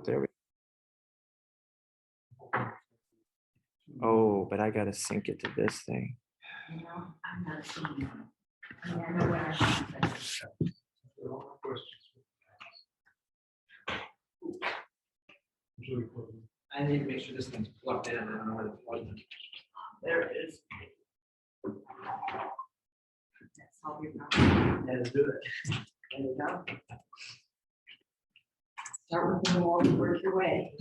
There we Oh, but I gotta sync it to this thing. You know, I'm not seeing it. I mean, I know what I should say. I need to make sure this thing's plugged in. I don't know where the plug is. There it is. That's all we're about. Let's do it. There you go. Start with the wall and work your way.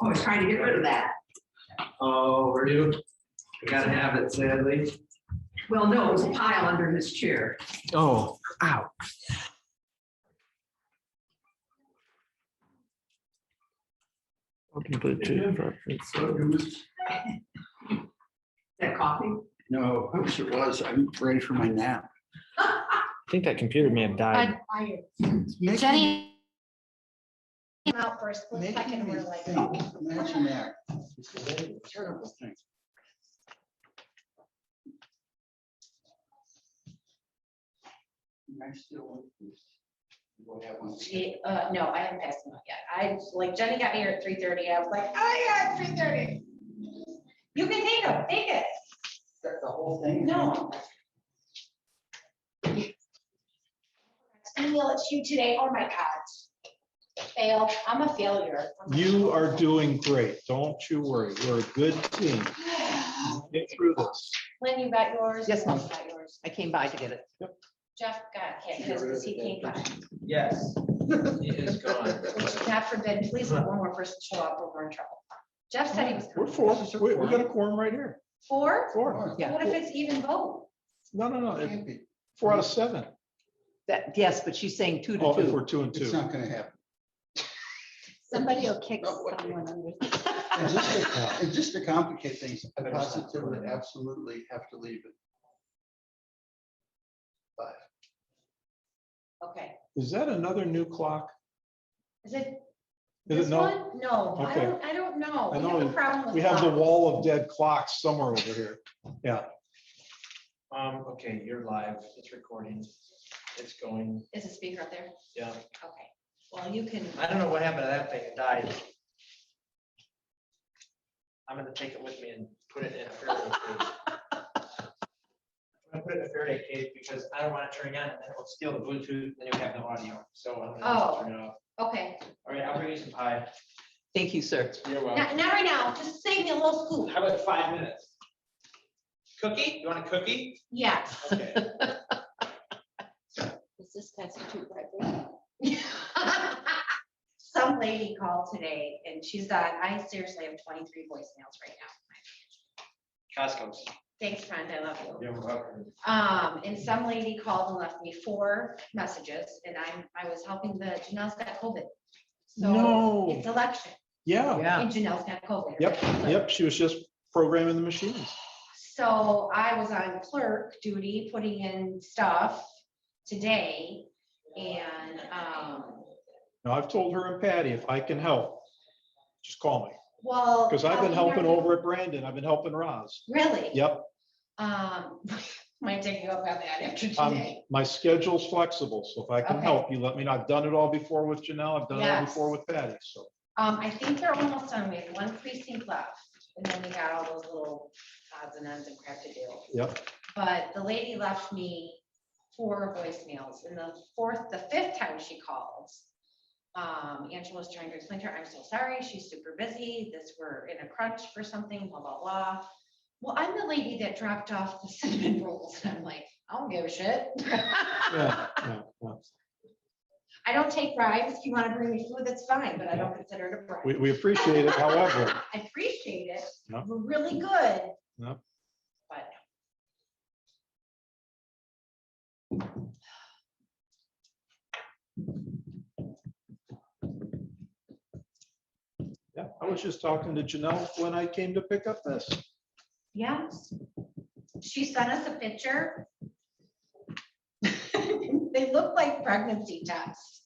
Oh, I was trying to get rid of that. Oh, were you? I gotta have it, sadly. Well, no, it was a pile under his chair. Oh, ow. Open Bluetooth preference. Is that coffee? No, I wish it was. I'm ready for my nap. I think that computer may have died. Jenny came out for a split Making second, me we're like, think. Imagine that. It's a terrible thing. I still. no, I haven't passed them out yet. Like Jenny got here at 3:30. I was like, oh yeah, 3:30. You can take them, take it. The whole thing? No. Email it to you today. Oh my God. Fail. I'm a failure. You are doing great. Don't you worry. We're a good team. Get through this. Lynn, you got yours? Yes, Mom. You got yours. I came by to get it. Jeff got his because he came by. Yes, he is gone. Which God forbid, please let one more person show up or we're in trouble. Jeff said he was We're coming. four. We got a quorum right here. 4? Four. Yeah. What if it's even vote? No. Can't be. 4 out of 7. That, yes, but she's saying 2 to Oh, if 2. we're 2 and It's 2. not gonna happen. Somebody will kick No, what- someone under. And just to complicate things, I positively absolutely have to leave it. 5. Okay. Is that another new clock? Is it Is this it no? one? No, Okay. I don't know. I We know have a problem with We have the clocks. wall of dead clocks somewhere over here. Yeah. Okay, you're live. It's recording. It's going. Is the speaker up there? Yeah. Okay. Well, you can. I don't know what happened to that thing. It died. I'm gonna take it with me and put it in a Faraday cage. I'm gonna put it in a Faraday cage because I don't want it turning on and then it will steal the Bluetooth and you'll have no audio. So I'm gonna turn it off. Okay. All right, I'll bring you some pie. Thank you, sir. You're welcome. Not right now. Just save me a little scoop. How about 5 minutes? Cookie? You want a cookie? Yes. Okay. Does this constitute bribery? Some lady called today and she's done, I seriously have 23 voicemails right now. Costco's. Thanks, friend. I love you. You're welcome. And some lady called and left me 4 messages and I was helping Janelle's got COVID. So No. it's election Yeah. Yeah. and Janelle's got COVID. Yep. She was just programming the machines. So I was on clerk duty, putting in stuff today and, Now, I've told her and Patty, if I can help, just call me. well. Because I've been how helping are you- over at Brandon. I've been helping Roz. Really? Yep. Might take you up on that after Um, today. My schedule's flexible, so if I can Okay. help you, let me know. I've done it all before with Janelle. I've done it all Yes. before with Patty, so. I think they're almost done. We have 1 precinct left. And then we got all those little odds and ends and crap to do. Yep. But the lady left me 4 voicemails and the 5th time she called. Angela was trying to explain to her, I'm so sorry, she's super busy. We're in a crunch for something, blah, blah, blah. Well, I'm the lady that dropped off the cinnamon rolls. And I'm like, I don't give a shit. Yeah. I don't take bribes. If you want to bring me food, that's fine, but I don't consider it a bribe. We appreciate it, however. I appreciate it. Yeah. We're really good. Yeah. But Yeah, I was just talking to Janelle when I came to pick up this. yeah, she sent us a picture. They look like pregnancy tests.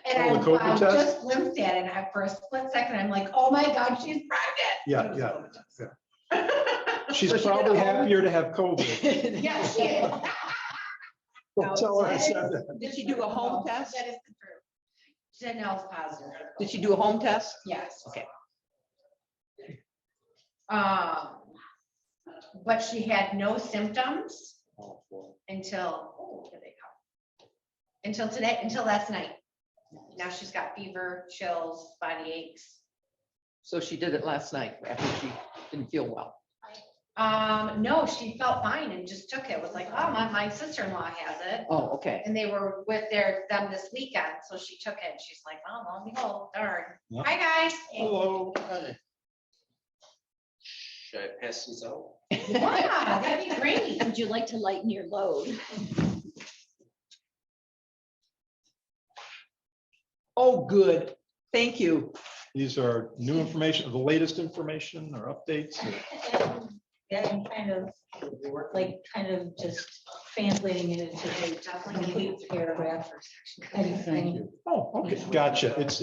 And Oh, the COVID I test? just glimpsed at it and for a split second, I'm like, oh my God, she's pregnant. Yeah, It was yeah, COVID test. She's So she did probably a whole- happier to have COVID. Yeah, she is. Don't tell her I said that. Did she do a home No, test? That is the truth. Danelle's positive. Did she do a home test? Yes. Okay. But she had no symptoms Oh, boy. until, oh, here they come. Until today, until last night. Now she's got fever, chills, body aches. So she did it last night after she didn't feel well. No, she felt fine and just took it. Was like, oh, my sister-in-law has it. Oh, okay. And they were with them this weekend, so she took it. She's like, oh, lo and behold, darn. Yep. Hi, guys. Hello. Should I pass these out? Yeah, that'd be great. Would you like to lighten your load? Oh, good. Thank you. These are new information, the latest information or updates. Yeah, and kind of just translating it into a complete paragraph or kind of Thank thing. you. Oh, okay, gotcha. It's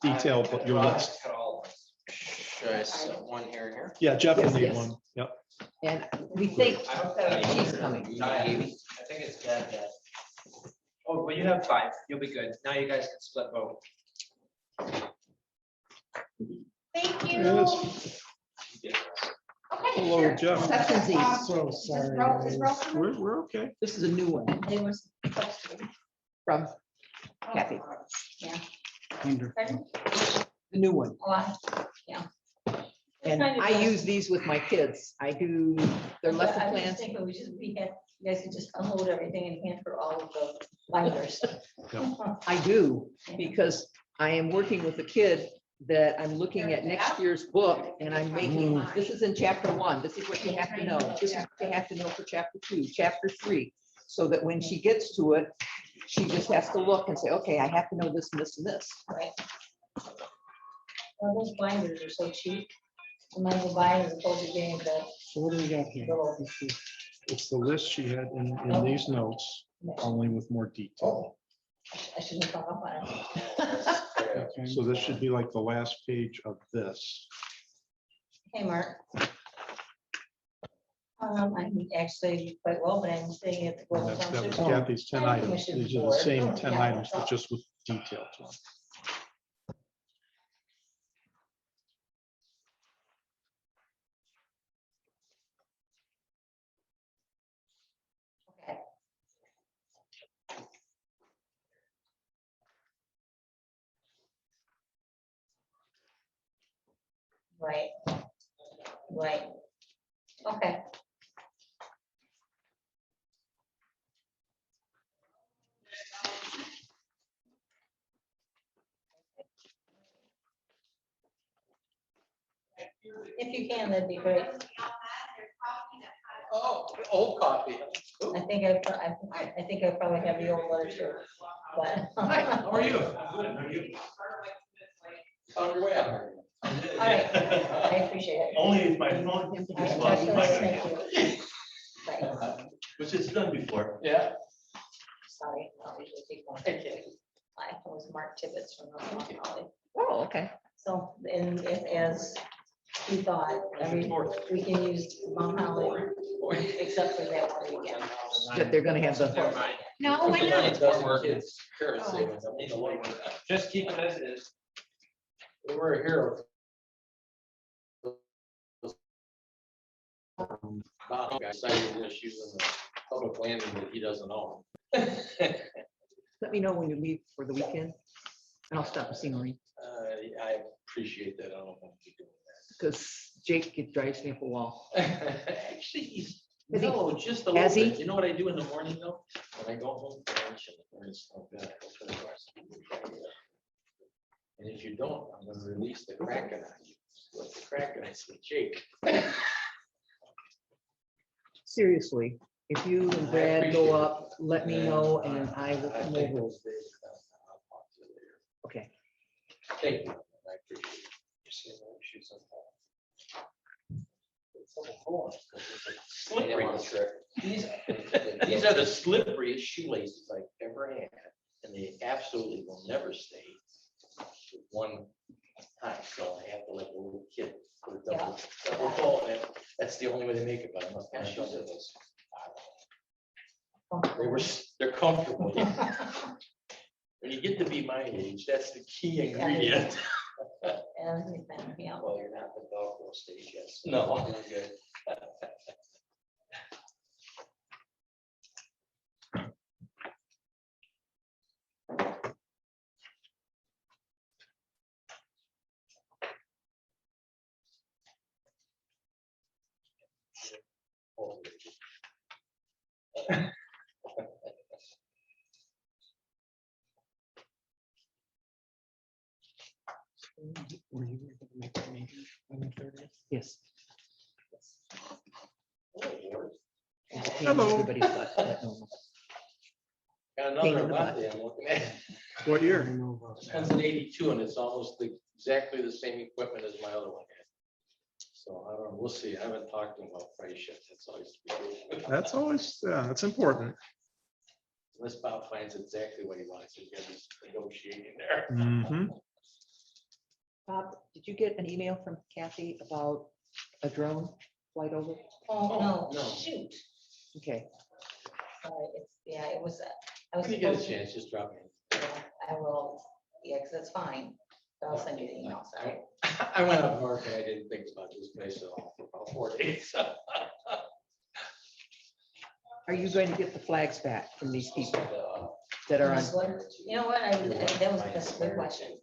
detailed, but your list. Cut all of them. Should I set one here and here? Yeah, Jeff will Yes, need yes. one. Yep. And we think I hope that she's coming. I think it's dead. Oh, well, you have 5. You'll be good. Now you guys can split vote. Thank you. Yes. Okay, Hello, sure. Jeff. Sections each. So Is sorry. broken? We're okay. This is a new one They were supposed to be. from Kathy, Wonderful. the new one. Oh, And I use these with my kids. I do their lesson I was plans. thinking you guys could just unload everything and hand her all of the binders. I do, because I am working with a kid that I'm looking at next year's book and I'm making, this is in chapter 1. This is what you have to know. This is what you have to know for chapter 2, chapter 3. So that when she gets to it, she just has to look and say, okay, I have to know this and this and this. Right. Well, those binders are so cheap. I might as well buy as opposed to getting the So what do we got here? little. It's the list she had in these notes, only with more detail. I shouldn't have thought up on it. Okay. So this should be like the last page of this. Hey, Mark. I'm actually quite well, but I'm staying at the And Groveland That was Township. Kathy's 10 I think I items. should be These are the bored. same 10 Yeah. items, but just with detail to them. Okay. Right. Right. Okay. If you can, that'd be great. Oh, old copy. I think I think I probably have the old letter too. But. Hi, how are you? Good. How are you? On your way out. All right, I appreciate it. Only if my phone All is right, lost. thank you. Bye. Which it's done before. Yeah. Sorry. I'll usually take one. I was Mark Tibbetts from North Holly. Oh, okay. So, and if, as we thought, we can use Mount Holly, except for that one weekend. That they're gonna have the, Never mind. No, why not? Doesn't work. It's current savings. I need to look. Just keep it as it is. We were here. Bob got cited issues in the public landing that he doesn't own. let me know when you leave for the weekend. And I'll stop and see Maureen, I appreciate that. I don't want to be doing because Jake, it drives me up a wall. that. Actually, he's, Has he- no, just a has little he? bit. You know what I do in the morning though? When I go home for lunch and the morning's like that, I go to the glass. And if you don't, I'm gonna release the Kraken on you. What's the Kraken? I said, Jake. Seriously, if you and Brad go up, let me know and I will come think over. those days, I'll talk to you later. Okay. Thank you. I appreciate it. You see no issues on that. Slippery. These are the slipperiest shoelaces I've ever had, and they absolutely will never stay with one time, so I have to like a little kid. Put a double fold in. That's the only way they make it, but I must pass you this. They're comfortable. When you get to be my age, that's the key ingredient. Everything, yeah. Well, you're not the dog stage yet. No. Good. Were you able to make the meeting on the 30th? Yes. Hello. Everybody's left, but no. Got Pain another in the butt. Avanti I'm looking at. What year? This one's an 82 and it's almost exactly the same equipment as my other one had. So I don't know, we'll see. I haven't talked to him about price yet. That's always. That's always, that's important. Unless Bob finds exactly what he wants, he's gonna be negotiating there. Mhm. Bob, did you get an email from Kathy about a drone flight over? Oh, no. no, shoot. Okay, Sorry, yeah, it was, I was When you get a supposed to, chance, just drop me. I will, yeah, because that's fine. But I'll send you the email, sorry. I went up north and I didn't think about this place at all for about 4 days. are you going to get the flags back from these people that are on? You know what, that's a good question.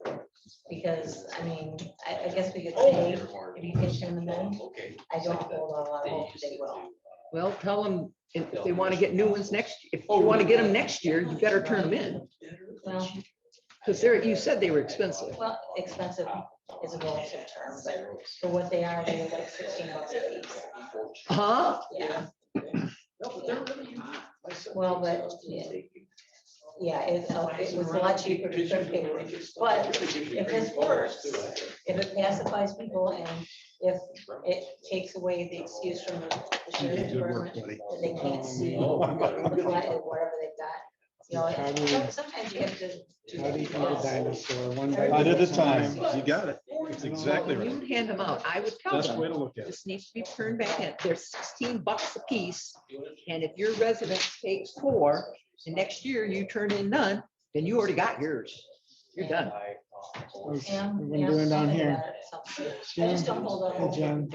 Because, I mean, I guess we could Oh, say, if you can turn them in, okay. I don't hold a lot of hope they will. Well, tell them if they want to get new ones next, if you want to get them next year, you better turn them in. Well, Because they're, you said they were expensive. well, expensive is a relative term, but for what they are like $16 a piece. Huh? Yeah. Well, but, yeah, it was a lot cheaper to print paper, but if this works, if it pacifies people and if it takes away the excuse from the sheriff's Good work, department buddy. that they can't see Oh, the flag or whatever they've got, you know, How do you- sometimes you have to. do How do you eat a that. dinosaur? One bite One at a time. You got it. That's Well, exactly when right. you hand them out, I would tell Best way them, to look at it. this needs to be turned back in. They're $16 a piece. And if your residence takes 4, and next year you turn in none, then you already got yours. You're done. Yeah, We've been yeah, doing down something here. about it, so. I just don't hold on. Hey, Jen.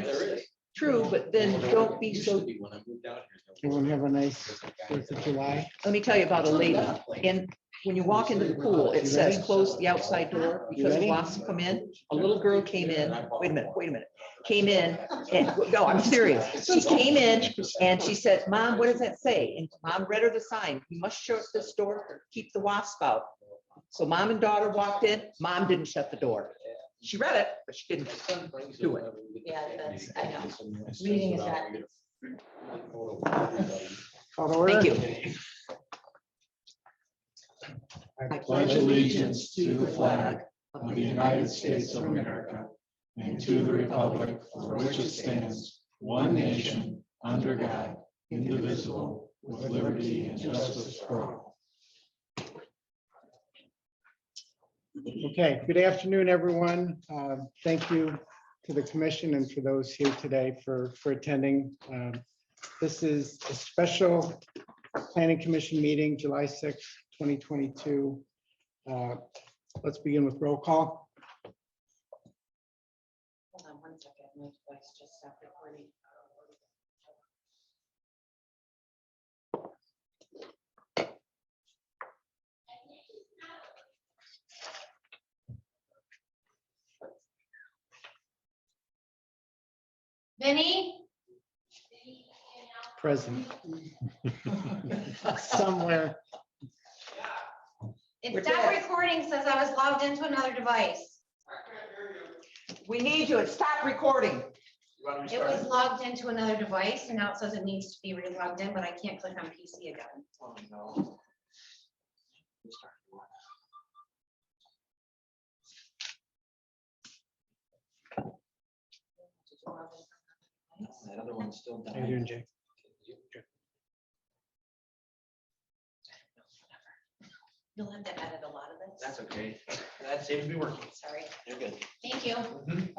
There is. True, but then don't be Used so, to be when I moved out here. Everyone have a nice 4th of July. let me tell you about a lady. And when you walk into the pool, it says close the outside door because ready? wasps come in. A little girl came in, wait a minute, came in, and, no, I'm serious. She came in and she said, Mom, what does that say? And Mom read her the sign, you must shut this door, keep the wasp out. So Mom and daughter walked in, Mom didn't shut the door. She read it, but she didn't do it. Yeah, that's, I know. Reading is not. Call to order. Thank you. I pledge allegiance to the flag of the United States of America and to the republic for which it stands, one nation, under God, indivisible, with liberty and justice for all. Okay, good afternoon, everyone. Thank you to the commission and for those here today for attending. This is a special planning commission meeting, July 6th, 2022. Let's begin with roll call. Hold on 1 second, my device just stopped recording. Vinny? Present. Somewhere. It stopped recording, says I was logged into another device. We need you to stop recording. It was logged into another device and now it says it needs to be re-logged in, but I can't click on PC again. That other one's still How you doing, Jay? You'll have to edit a lot of this. That's okay. That seems to be working. Sorry. You're good. Thank you.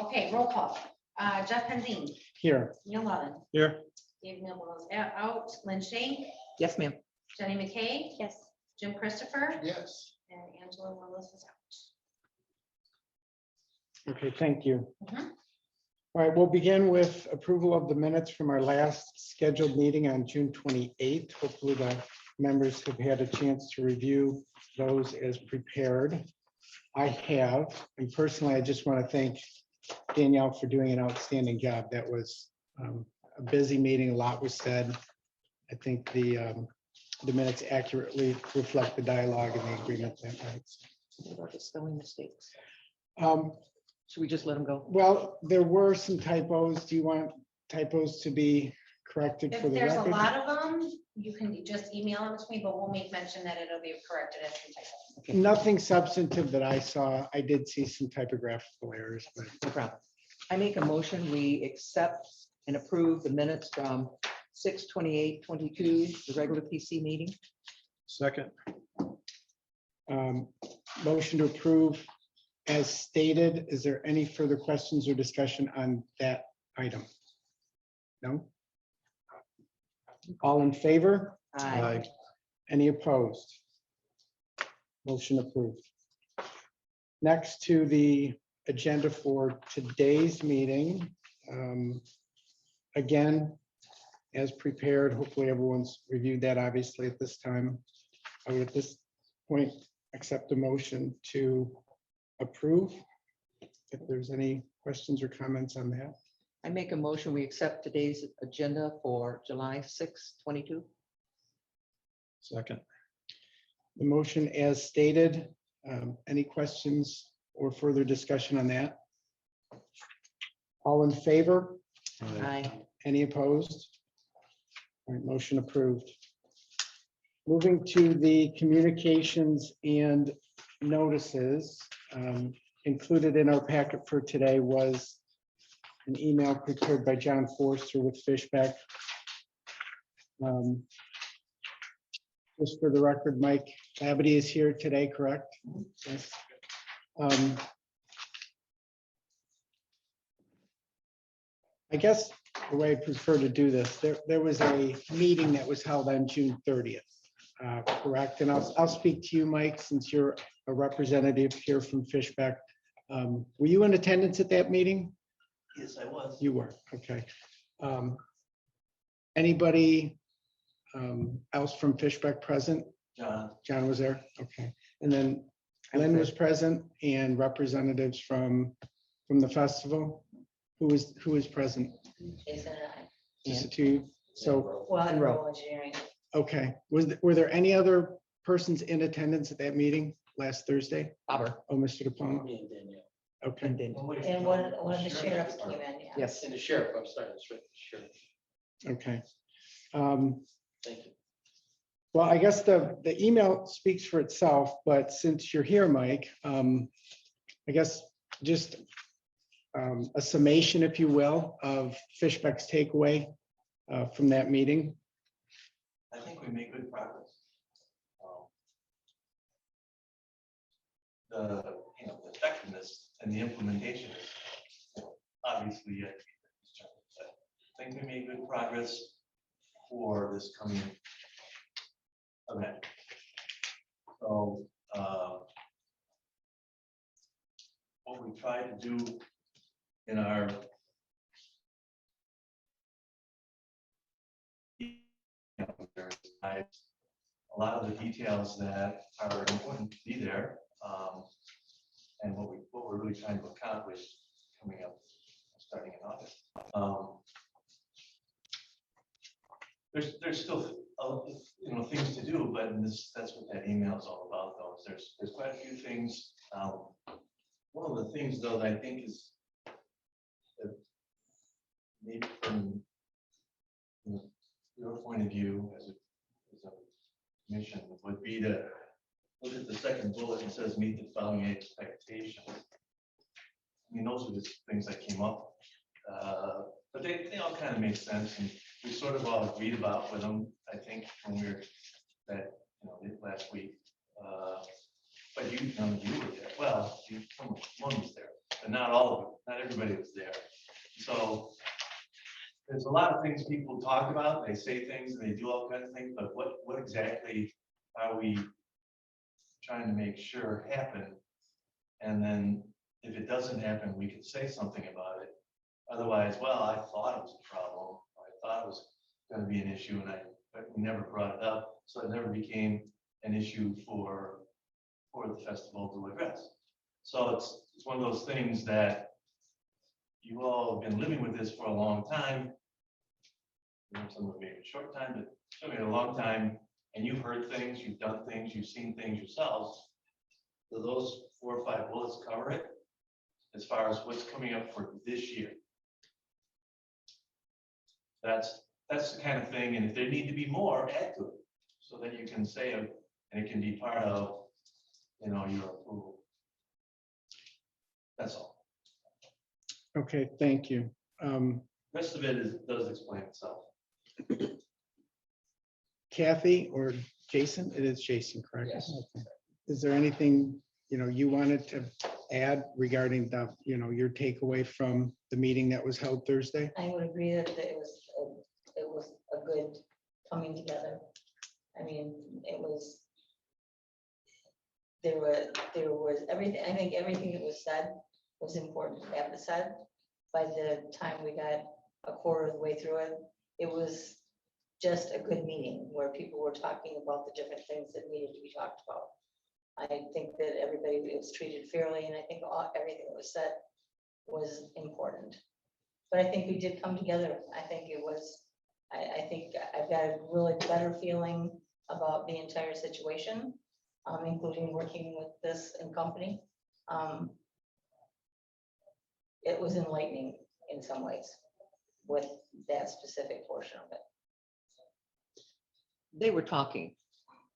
Okay, roll call. Jeff Penzine, Here. Neil Lovin, Here. Dave Mills out, Lynn Shank, Yes, ma'am. Jenny McKay. Yes. Jim Christopher Yes. and Angela Willis is out. Okay, thank you. Mhm. All right, we'll begin with approval of the minutes from our last scheduled meeting on June 28th. Hopefully the members have had a chance to review those as prepared. I have, and personally, I just want to thank Danielle for doing an outstanding job. That was a busy meeting, a lot was said. I think the minutes accurately reflect the dialogue and the agreement that night. What about the spelling mistakes? Um, Should we just let them go? Well, there were some typos. Do you want typos to be corrected for If the there's a record? lot of them, you can just email them to me, but we'll make mention that it'll be corrected as some typos. Nothing substantive that I saw. I did see some typographical errors, but No problem. I make a motion, we accept and approve the minutes from 6/28/22, the regular PC meeting. Second. motion to approve as stated. Is there any further questions or discussion on that item? No? All in favor? Aye. Any opposed? Motion approved. Next to the agenda for today's meeting. Again, as prepared, hopefully everyone's reviewed that obviously at this time. I would at this point accept a motion to approve. If there's any questions or comments on that. I make a motion, we accept today's agenda for July 6, 22. Second. The motion as stated, any questions or further discussion on that? All in favor? Aye. Any opposed? All right, motion approved. Moving to the communications and notices, included in our packet for today was an email prepared by John Forster with Fishback. Just for the record, Mike Abity is here today, correct? Yes. I guess the way I prefer to do this, there was a meeting that was held on June 30th, correct? And I'll speak to you, Mike, since you're a representative here from Fishback. Were you in attendance at that meeting? Yes, I was. You were, okay. Anybody else from Fishback present? John. John was there, okay. And then Lynn was present and representatives from the festival. Who was present? Jason and I. Just the two. So, Well, and Row. rural engineering. okay. Were there any other persons in attendance at that meeting last Thursday? Bobber. Oh, Mr. DePalma. Me and Danielle. Okay. And then, And one of the sheriffs came in, yeah. yes. And the sheriff, I'm sorry, that's right, the sheriff. Okay. Thank you. Well, I guess the email speaks for itself, but since you're here, Mike, I guess just a summation, if you will, of Fishback's takeaway from that meeting. I think we made good progress. The effectiveness and the implementation is obviously yet to be determined, but I think we made good progress for this coming event. So what we try to do in our a lot of the details that are important to be there, and what we're really trying to accomplish coming up, starting in August. There's still things to do, but that's what that email is all about. Though there's quite a few things. One of the things though that I think is maybe from your point of view as a commission would be to look at the second bullet and says meet the following expectations. I mean, those are the things that came up, but they all kind of make sense, and we sort of all agreed about with them. I think when we were last week, but you were there. Well, one was there, but not all of them. Not everybody was there. So there's a lot of things people talk about. They say things and they do all kinds of things, but what exactly are we trying to make sure happen. And then if it doesn't happen, we can say something about it. Otherwise, well, I thought it was a problem. I thought it was gonna be an issue but we never brought it up. So it never became an issue for the festival to address. So it's one of those things that you all have been living with this for a long time. Some of it maybe a short time, but certainly a long time. And you've heard things, you've done things, you've seen things yourselves. Do those 4 or 5 bullets cover it as far as what's coming up for this year? That's the kind of thing, and if there need to be more, add to it, so that you can say it, and it can be part of, your approval. That's all. Okay, thank you. Rest of it does explain itself. Kathy or Jason? It is Jason, correct? Yes. Okay. Is there anything, you wanted to add regarding your takeaway from the meeting that was held Thursday? I would agree that it was a good coming together. I mean, there was everything, I think everything that was said was important to have said. By the time we got a quarter of the way through it, it was just a good meeting where people were talking about the different things that needed to be talked about. I think that everybody was treated fairly, and I think everything that was said was important. But I think we did come together. I think I've got a really better feeling about the entire situation, including working with this company. It was enlightening in some ways with that specific portion of it. They were talking,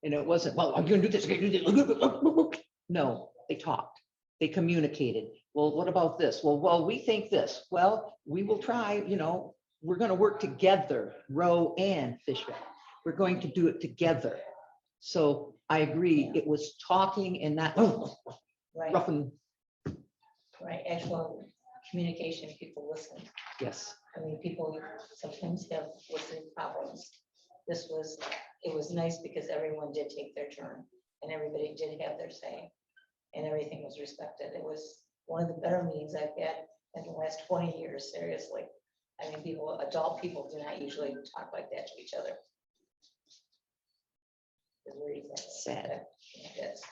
and it wasn't, well, I'm gonna do this. I'm gonna do this. No, they talked. They communicated. Well, what about this? Well, we think this. Well, we will try, we're gonna work together, Row and Fishback. We're going to do it together. So I agree, it was talking and not Right, roughing. right. Actual communication, people listen. Yes, I mean, people sometimes have listening problems. It was nice because everyone did take their turn and everybody did have their say and everything was respected. It was one of the better meetings I've had in the last 20 years, seriously. I mean, adult people do not usually talk like that to each other. sad. Yes.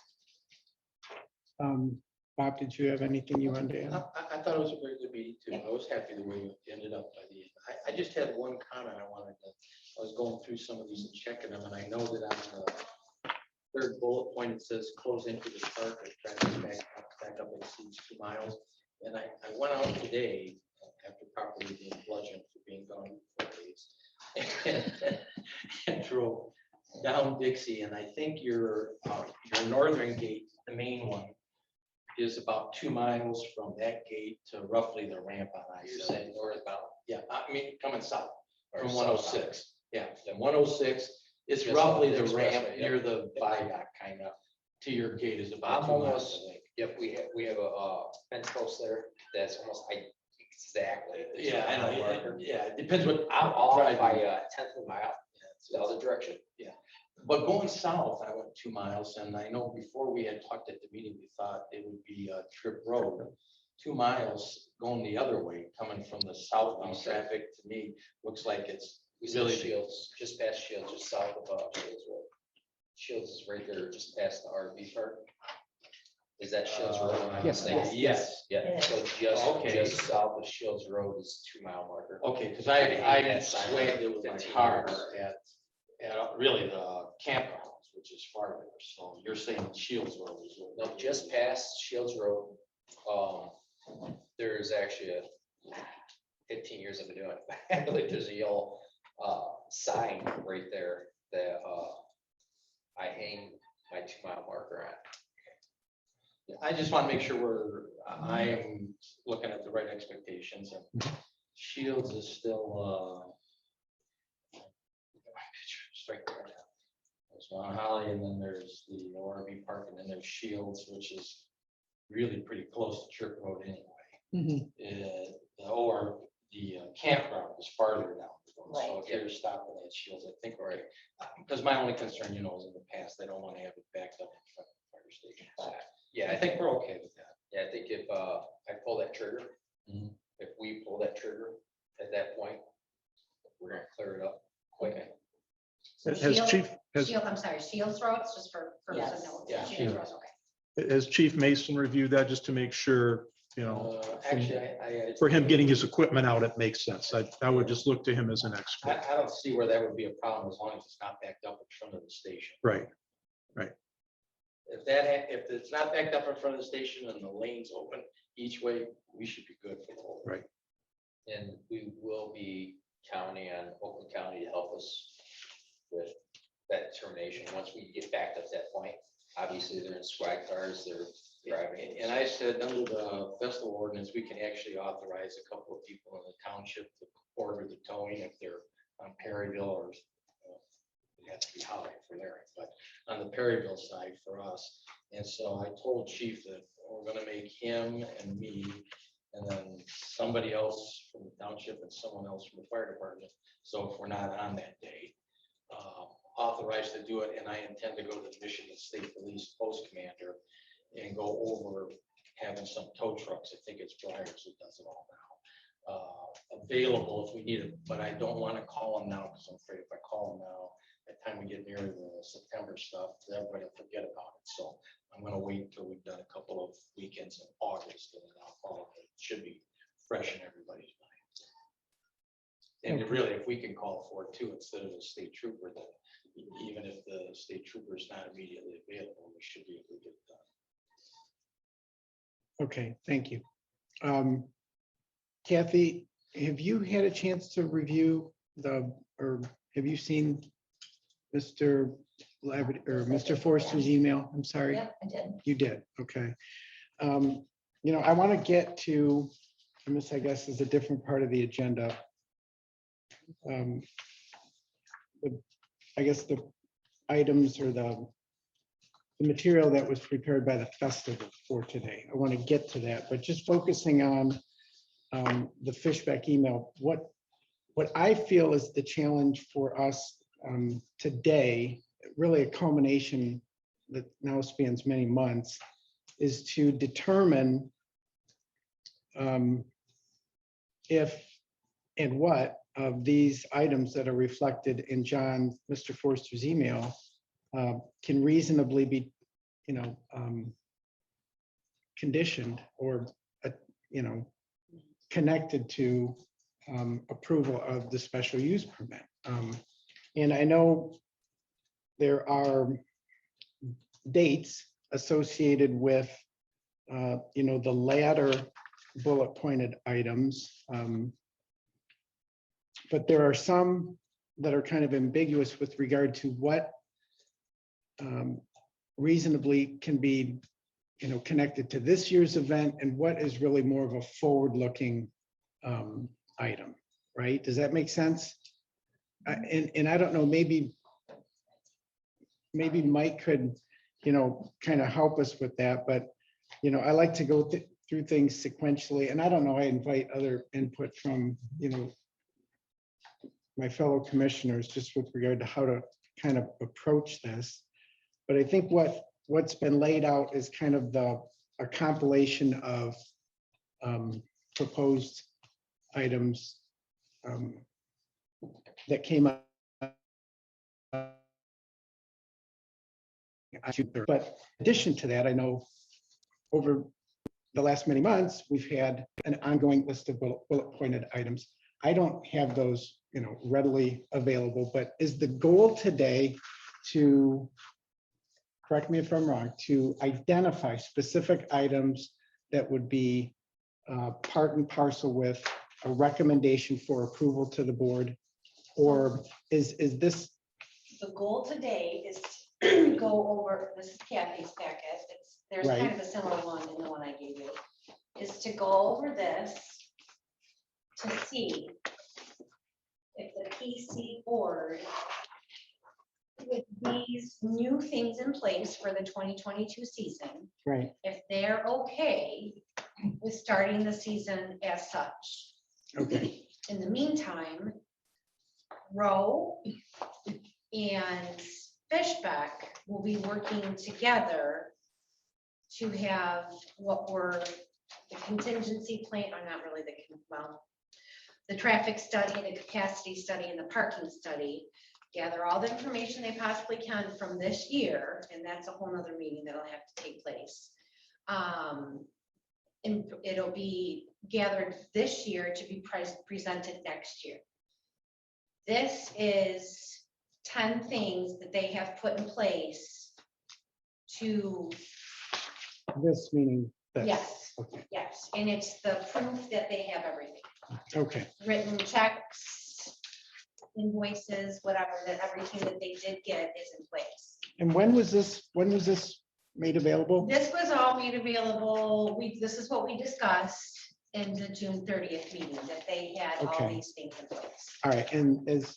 Bob, did you have anything you wanted to add? I thought it was a very good meeting too. Yeah. I was happy the way it ended up by the end. I just had one comment I was going through some of these and checking them, and I know that on the 3rd bullet point, it says close into the park and traffic back up exceeds 2 miles. And I went out today after properly being bludgeoned for being gone 4 days and drove down Dixie, and I think your northern gate, the main one, is about 2 miles from that gate to roughly the ramp on I-7. Northbound. Yeah, I mean, coming south Or from southbound. 106. Yeah, the 106 is Just roughly off the the ramp expressway, near the viaduct, kind of, to your gate is about I'm 2 miles, almost, I think. yep, we have a fence post there that's almost exactly. the Yeah, I know, marker. yeah, it depends what. I'm off drive by you- a 1/10 of a mile, the other direction. But going south, I went 2 miles, and I know before we had talked at the meeting, we thought it would be a trip road. 2 miles going the other way, coming from the southbound traffic, to me, looks like it's We see really. Shields, just past Shields, just south of Shields Road. Shields is right there, just past the RV park. Is that Shields Road? Yes, yes, Yes, Yeah, so Okay. just south of Shields Road is 2 mile marker. okay, because I That sign swagged it with my 15 car years. at really the campgrounds, which is farther, so you're saying Shields Road is. what- No, just past Shields Road, there's actually 15 years I've been doing it. I believe there's a yellow sign right there that I hang my 2 mile marker on. I just want to make sure I am looking at the right expectations, and Shields is still, straight there now. There's Mount Holly, and then there's the ORV park, and then there's Shields, which is really pretty close to Church Road anyway. Mhm. The campground is farther down. So if you're stopping at Shields, I think, right, because my only concern, is in the past, I don't want to have it backed up in front of the fire stations. Yeah, I think we're okay with that. Yeah, I think if I pull that trigger, Mhm. if we pull that trigger at that point, we're gonna clear it up quick. So Has Shield- Chief, Shield, I'm sorry, Shields Roads, just for Yes. the note. Yeah. Shields Roads, okay. has Chief Mason reviewed that just to make sure, you know, Actually, I. for him getting his equipment out, it makes sense. I would just look to him as an I expert. don't see where that would be a problem as long as it's not backed up in front of the station. Right. If it's not backed up in front of the station and the lane's open each way, we should be good for the whole. Right. And we will be counting on Oakland County to help us with that determination. Once we get backed up to that point, obviously they're in squad cars, they're driving. And I said, under the festival ordinance, we can actually authorize a couple of people in the township to order the towing if they're on Perryville or it has to be Holly for there, but on the Perryville side for us. And so I told Chief that we're gonna make him and me, and then somebody else from the township and someone else from the fire department. So if we're not on that day, authorized to do it, and I intend to go to the Michigan State Police Post Commander and go over having some tow trucks. I think it's Briars who does it all now. Available if we need it, but I don't want to call them now because I'm afraid if I call them now, by the time we get near the September stuff, everybody will forget about it. So I'm going to wait until we've done a couple of weekends in August, and then I'll call it. It should be fresh in everybody's mind. And really, if we can call for it too, instead of a state trooper, then even if the state trooper is not immediately available, we should be able to get it done. Okay, thank you. Kathy, have you had a chance to review or have you seen Mr. Mr. Forster's email? I'm sorry. Yeah, I did. You did, okay. You know, I want to get to, and this, I guess, is a different part of the agenda. I guess the issue or the material that was prepared by the festival for today. I want to get to that, but just focusing on the Fishback email, what I feel is the challenge for us today, really a culmination that now spans many months, is to determine if and what of these items that are reflected in Mr. Forster's email can reasonably be, conditioned or, connected to approval of the special use permit. And I know there are dates associated with, the latter bullet pointed items. But there are some that are kind of ambiguous with regard to what reasonably can be, connected to this year's event and what is really more of a forward-looking item, right? Does that make sense? And I don't know, maybe Mike could, kind of help us with that, but, I like to go through things sequentially, and I don't know, I invite other input from, my fellow commissioners just with regard to how to kind of approach this. But I think what's been laid out is kind of a compilation of proposed items that came up. But in addition to that, I know over the last many months, we've had an ongoing list of bullet pointed items. I don't have those, readily available, but is the goal today to, correct me if I'm wrong, to identify specific items that would be part and parcel with a recommendation for approval to the board? Or is this? The goal today is to go over, this is Kathy's packet, there's kind Right. of a similar one in the one I gave you, is to go over this to see if the PC board, with these new things in place for the 2022 season, Right. if they're okay with starting the season as such. Okay. In the meantime, Rowe and Fishback will be working together to have what were the contingency plan, or not really the traffic study, the capacity study, and the parking study. Gather all the information they possibly can from this year, and that's a whole nother meeting that'll have to take place. And it'll be gathered this year to be presented next year. This is 10 things that they have put in place to, This meaning. this. yes, Okay, yes, and it's the proof that they have everything. okay. Written checks, invoices, whatever, that everything that they did get is in place. And when was this made available? This was all made available, this is what we discussed in the June 30th meeting, that they had all Okay. these things in place. All right, and as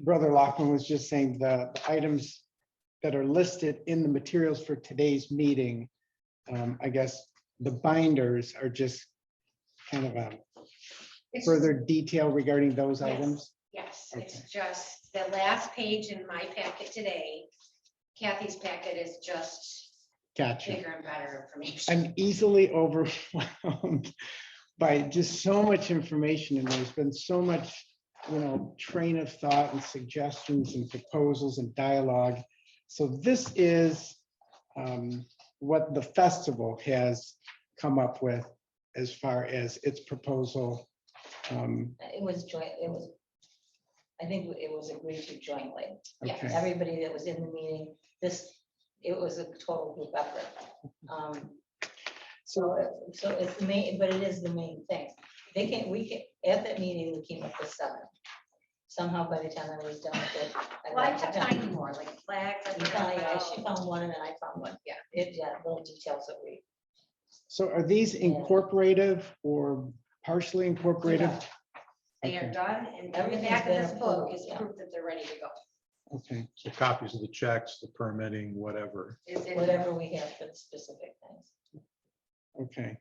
Brother Lockman was just saying, the items that are listed in the materials for today's meeting, I guess the binders are just kind of a It's- further detail regarding those Yes. items. Yes, Okay. it's just the last page in my packet today. Kathy's packet is just Gotcha. bigger and better information. I'm easily overwhelmed by just so much information, and there's been so much, train of thought and suggestions and proposals and dialogue. So this is what the festival has come up with as far as its proposal. It was joint, I think it was agreed to jointly. Okay. Everybody that was in the meeting, it was a total group effort. So it's the main, but it is the main thing. At that meeting, we came up with 7. Somehow by the time I was done with it. Well, I got kept to 10. finding more, like flags. She found one and then I found one. Yeah, little details that we. So are these incorporative or partially incorporative? They are Okay. done, and in the Everything's back of been this book approved, is yeah. proof that they're ready to go. Okay, So copies of the checks, the permitting, whatever. Is in- Whatever we have for the specific things. okay.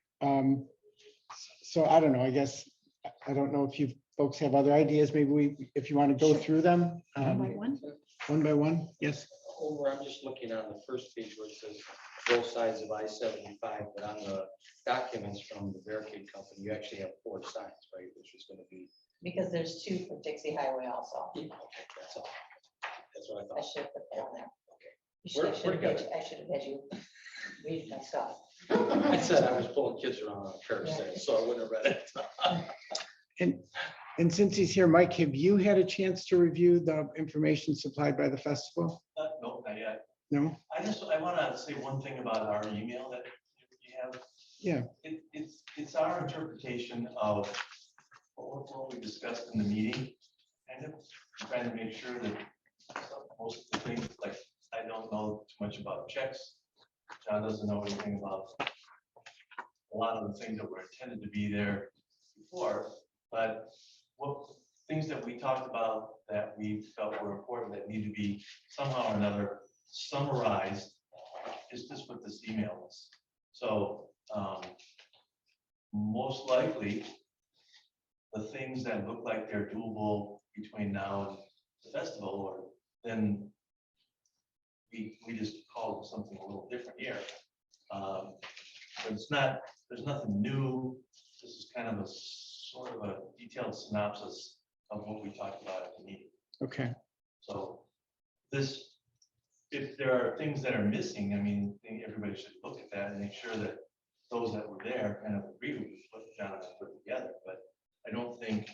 So I don't know, I guess, I don't know if you folks have other ideas, maybe if you want to go through them. One? One by one, yes. Over, I'm just looking on the first page where it says both sides of I-75, but on the documents from the barricade company, you actually have 4 sides, right? Which is gonna be, Because there's 2 for Dixie Highway also. okay, that's all. That's what I I thought. should have put that on there. Okay. You should- We're good. I should have had you read my stuff. I said I was pulling kids around on a carousel, so I wouldn't have read it. And since he's here, Mike, have you had a chance to review the information supplied by the festival? No, not yet. No? I want to say one thing about our email that you have. Yeah. It's our interpretation of what we discussed in the meeting, kind of trying to make sure that most of the things, like, I don't know too much about checks. John doesn't know anything about a lot of the things that were intended to be there before, but what things that we talked about that we felt were important that need to be somehow or another summarized is just what this email is. So most likely, the things that look like they're doable between now and the festival, or then we just call it something a little different here. But it's not, there's nothing new. This is kind of a sort of a detailed synopsis of what we talked about at the meeting. Okay, So this, if there are things that are missing, I mean, I think everybody should look at that and make sure that those that were there kind of agree with what John and I put together. But I don't think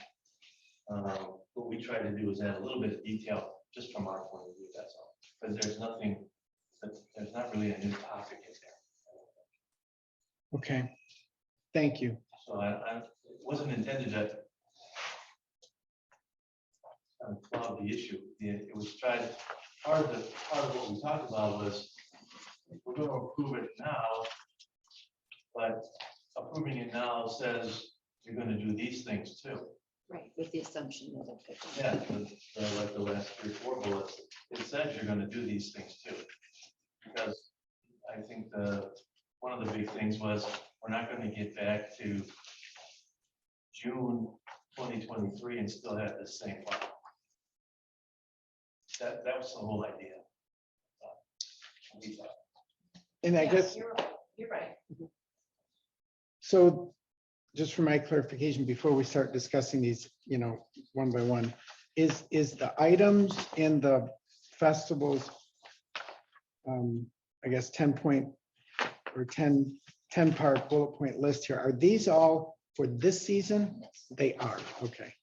what we try to do is add a little bit of detail just from our point of view, that's all. Because there's nothing, there's not really a new topic in there. okay. Thank you. So it wasn't intended to cloud the issue. It was tried, part of what we talked about was, we're going to approve it now, but approving it now says you're going to do these things too. Right, with the assumption that okay. Yeah, like the last 3 or 4 bullets, it says you're going to do these things too. Because I think one of the big things was, we're not going to get back to June 2023 and still have the same problem. That was the whole idea. We thought. And I Yeah, guess, You're right. so just for my clarification, before we start discussing these, one by one, is the items in the festivals, I guess 10-point or 10-part bullet point list here, are these all for this season? They are, okay.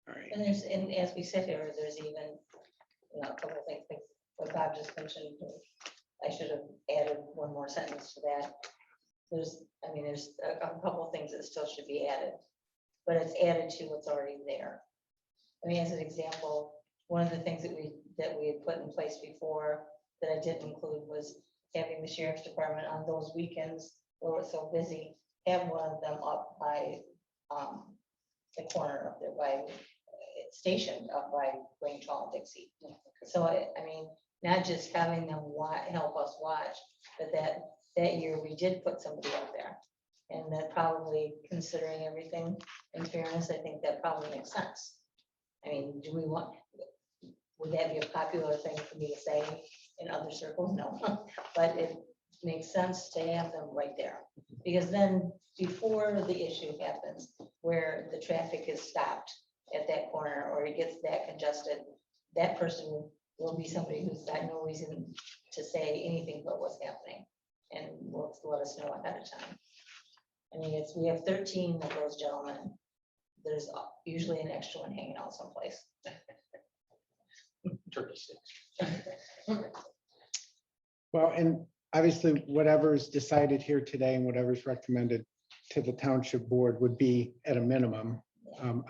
All right, And as we sit here, there's even, a couple of things, like what Bob just mentioned. I should have added one more sentence to that. There's a couple of things that still should be added, but it's added to what's already there. I mean, as an example, one of the things that we had put in place before that I didn't include was having the sheriff's department on those weekends where it's so busy, have one of them up by the corner up there by stationed up by Grange Hall and Dixie. So I mean, not just having them help us watch, but that year we did put somebody up there. And that probably, considering everything, in fairness, I think that probably makes sense. I mean, would that be a popular thing for me to say in other circles? No, but it makes sense to have them right there. Because then before the issue happens, where the traffic is stopped at that corner or it gets that congested, that person will be somebody who's got no reason to say anything but what's happening and will let us know ahead of time. I mean, we have 13 of those gentlemen. There's usually an extra one hanging out someplace. Turkey sticks. well, and obviously whatever is decided here today and whatever's recommended to the township board would be at a minimum.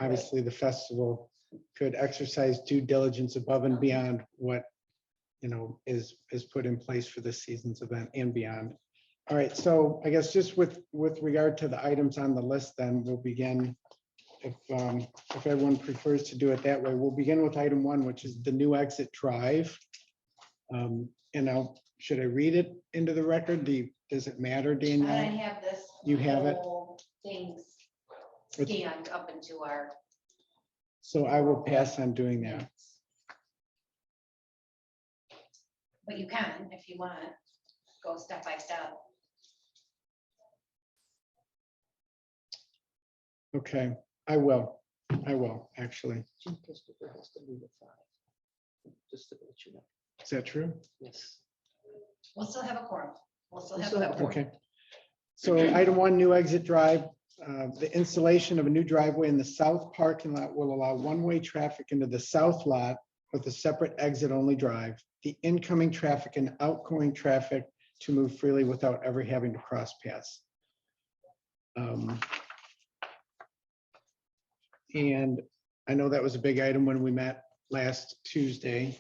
Obviously, the festival could exercise due diligence above and beyond what, is put in place for this season's event and beyond. All right, so I guess just with regard to the items on the list, then we'll begin. If everyone prefers to do it that way, we'll begin with item 1, which is the new exit drive. Should I read it into the record? Does it matter, I Danielle? have this. You have it? whole Things scanned up into our. So I will pass on doing that. But you can, if you want, go step by step. Okay, I will actually. Jim Christopher has to leave at 5. Just to let you know. Is that true? Yes. We'll still have a quorum. We'll still We have. still a have a quorum. Okay. So item 1, new exit drive. The installation of a new driveway in the south parking lot will allow one-way traffic into the south lot with a separate exit-only drive. The incoming traffic and outgoing traffic to move freely without ever having to cross paths. And I know that was a big item when we met last Tuesday.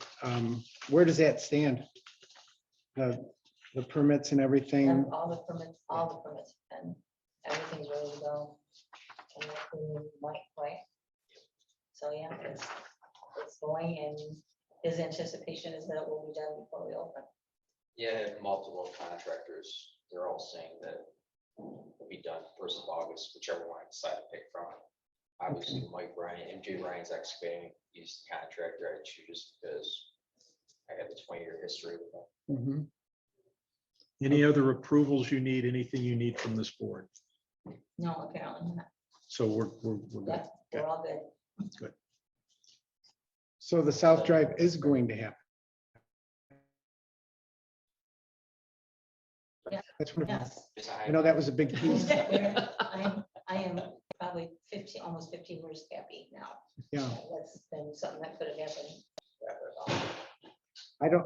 Where does that stand? The permits and everything? And all the permits, and everything's ready to go. And everything went right. So yeah, it's going, and his anticipation is that it will be done before we open. Yeah, multiple contractors, they're all saying that will be done 1st of August, whichever one I decide to pick from. Obviously, Mike Ryan, MJ Ryan's excavating, he's the contractor I choose because I have a 20-year history with him. Mhm. Any other approvals you need, anything you need from this board? No, apparently not. So we're good. Yeah, we're all good. So the south drive is going to happen. Yeah. That's wonderful. Yes. It's I know that was a big piece. I am probably 15, almost 15 years happy now. Yeah, That's been something that could have happened.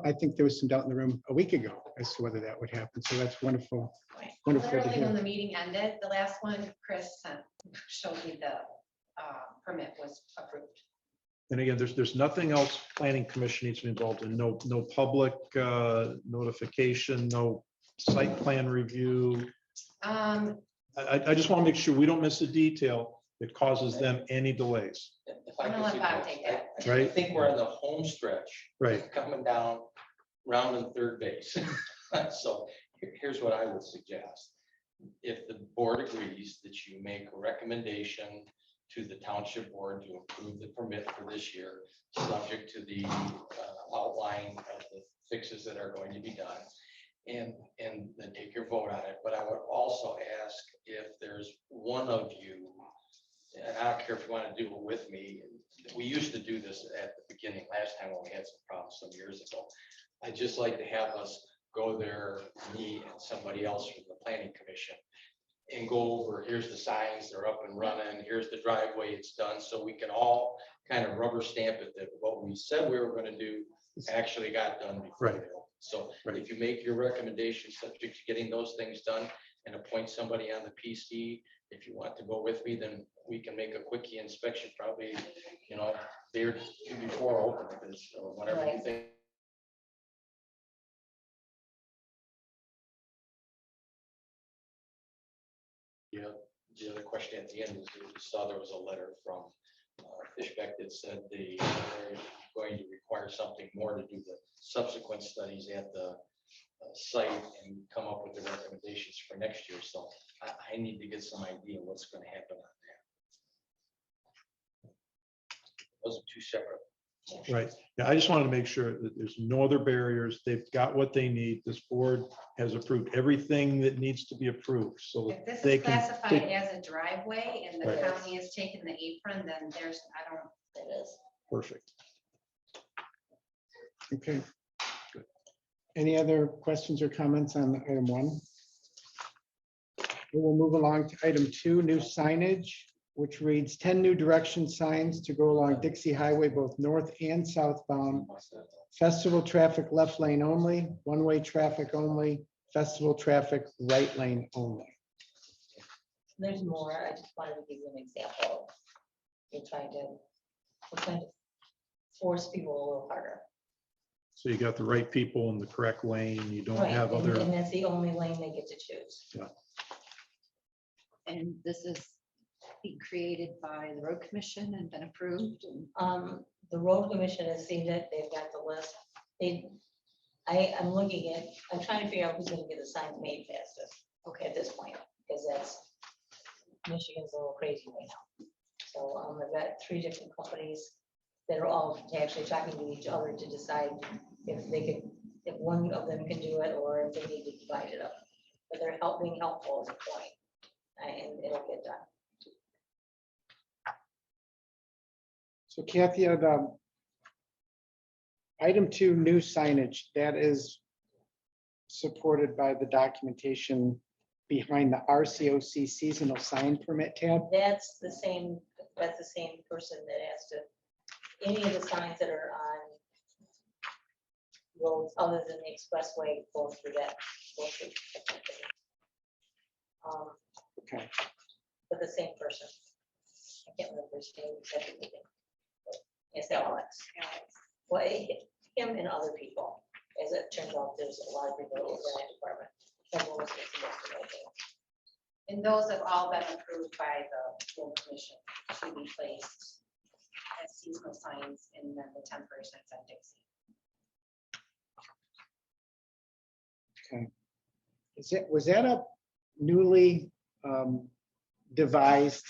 I think there was some doubt in the room a week ago as to whether that would happen. So that's wonderful. Right. Wonderful to Literally, when hear. the meeting ended, the last one, Chris showed me the permit was approved. And again, there's nothing else planning commission needs to be involved in. No public notification, no site plan review. I just want to make sure we don't miss a detail that causes them any delays. If I I'm could gonna let Bob suggest, take that. I Right. think we're on the home stretch. Right. Coming down, rounding third base. So here's what I would suggest. If the board agrees that you make a recommendation to the township board to approve the permit for this year, subject to the outline of the fixes that are going to be done. and then take your vote on it. But I would also ask if there's one of you, and I don't care if you want to do it with me. We used to do this at the beginning, last time when we had some problems some years ago. I'd just like to have us go there, me and somebody else from the planning commission, and go over, here's the signs, they're up and running, here's the driveway, it's done, so we can all kind of rubber stamp it that what we said we were gonna do actually got done before. Right. they opened. So Right. if you make your recommendations subject to getting those things done and appoint somebody on the PC, if you want to go with me, then we can make a quickie inspection, probably, you know, day or two before open, or whatever you Right. think. Yeah, the other question at the end is, you saw there was a letter from Fishbeck that said they're going to require something more to do the subsequent studies at the site and come up with the recommendations for next year. So I need to get some idea what's going to happen on that. Those are two separate. Right. Yeah, I just wanted to make sure that there's no other barriers. They've got what they need. This board has approved everything that needs to be approved. So If this they is can. classified as a driveway and the Right. county has taken the apron, then there's, I don't, It is. Perfect. Okay. Good. Any other questions or comments on item 1? We will move along to item 2, new signage, which reads 10 new direction signs to go along Dixie Highway, both north and southbound. Festival traffic left lane only, one-way traffic only, festival traffic right lane only. There's more. I just wanted to give you an example. We're trying to force people a little harder. So you got the right people in the correct lane. You don't Right, have and other. that's the only lane they get to choose. And this is being created by the road commission and been approved. The road commission has seen it, they've got the list. I'm looking at, I'm trying to figure out who's gonna get the signs made fastest, okay, at this point, because Michigan's a little crazy right now. So, I've got 3 different companies that are all actually talking to each other to decide if one of them can do it, or if they need to divide it up. But they're being helpful at the point, and it'll get done. So Kathy, item 2, new signage, that is supported by the documentation behind the RCOC seasonal sign permit tab. That's the same person that has to, any of the signs that are on roads other than the expressway go through that. go through the company. Okay, But the same person. I can't remember his name exactly. It's Alex. Well, him and other people, as it turns out, there's a lot of people in that department. Everyone was supposed to know that. and those have all been approved by the road commission to be placed as seasonal signs and then the temporary signs on Dixie. was that a newly devised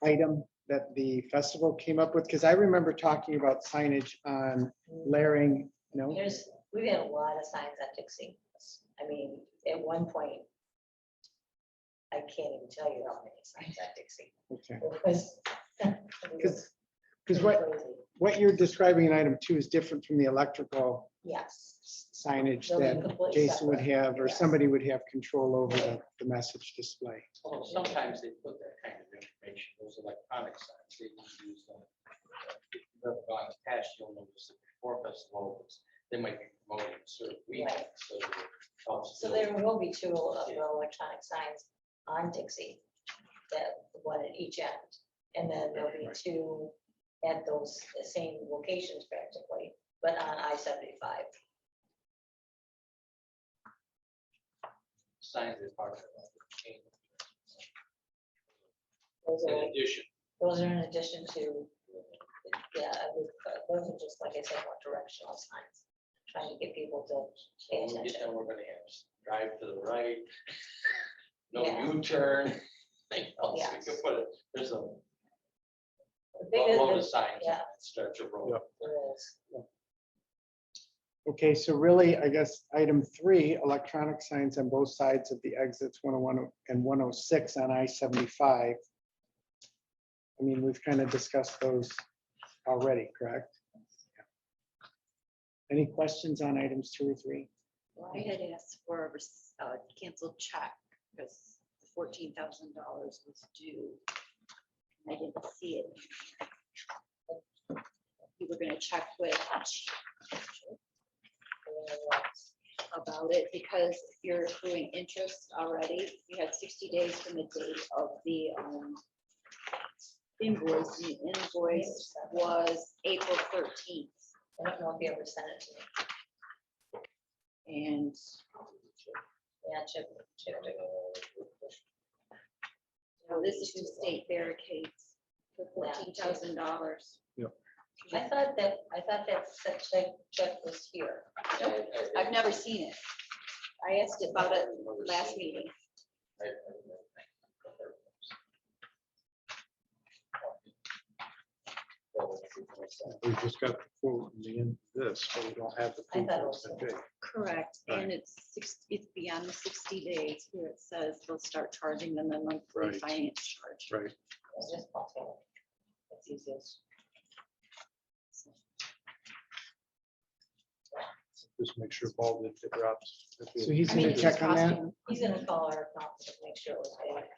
item that the festival came up with? Because I remember talking about signage on layering, We've had a lot of signs on Dixie. I mean, at one point, I can't even tell you how many signs on Dixie. okay. It was Because pretty crazy. what you're describing in item 2 is different from the electrical Yes. signage They'll be that completely Jason would separate, have, or yes. somebody would have control over the message display. Well, sometimes they put that kind of information, those electronic signs, they can use them. If you've ever gone to past, you'll notice that before festival, they might be promoting a certain weekend, so it helps. So build- there will be 2 of the electronic signs on Dixie, that one at each end. And then there'll be 2 at those same locations practically, but on I-75. Signs they're talking about. Those In are, addition, those are in addition to, yeah, those are just, like I said, more directional signs, trying to get people to pay so when we get attention. there, we're gonna have drive to the right, no Yeah. U-turn. Anything else we Yes. can put it, there's a The biggest- load of signs on yeah. that stretch of road. there is. Okay, so really, I guess, item 3, electronic signs on both sides of the exits 101 and 106 on I-75. I mean, we've kind of discussed those already, correct? Any questions on items 2 or 3? I had asked for a canceled check because $14,000 was due. I didn't see it. You were gonna check with about it because if you're accruing interest already, you had 60 days from the date of the invoice. The invoice was April 13th. I don't know if you ever sent it to me. And Yeah, Chip. this is to state barricades for $14,000. I thought that check was here. I've never seen it. I asked about it last meeting. We just got the quote in the end of this, but we don't have the I proof. thought it that was- it's been paid. Correct, and it's beyond the 60 days. Here it says they'll start charging them a monthly Right. finance charge. Right. It's just possible. It's easiest. Just make sure Paul did the drops. So he's I mean, gonna it's check on that? costing- He's gonna call our account to make sure it was paid.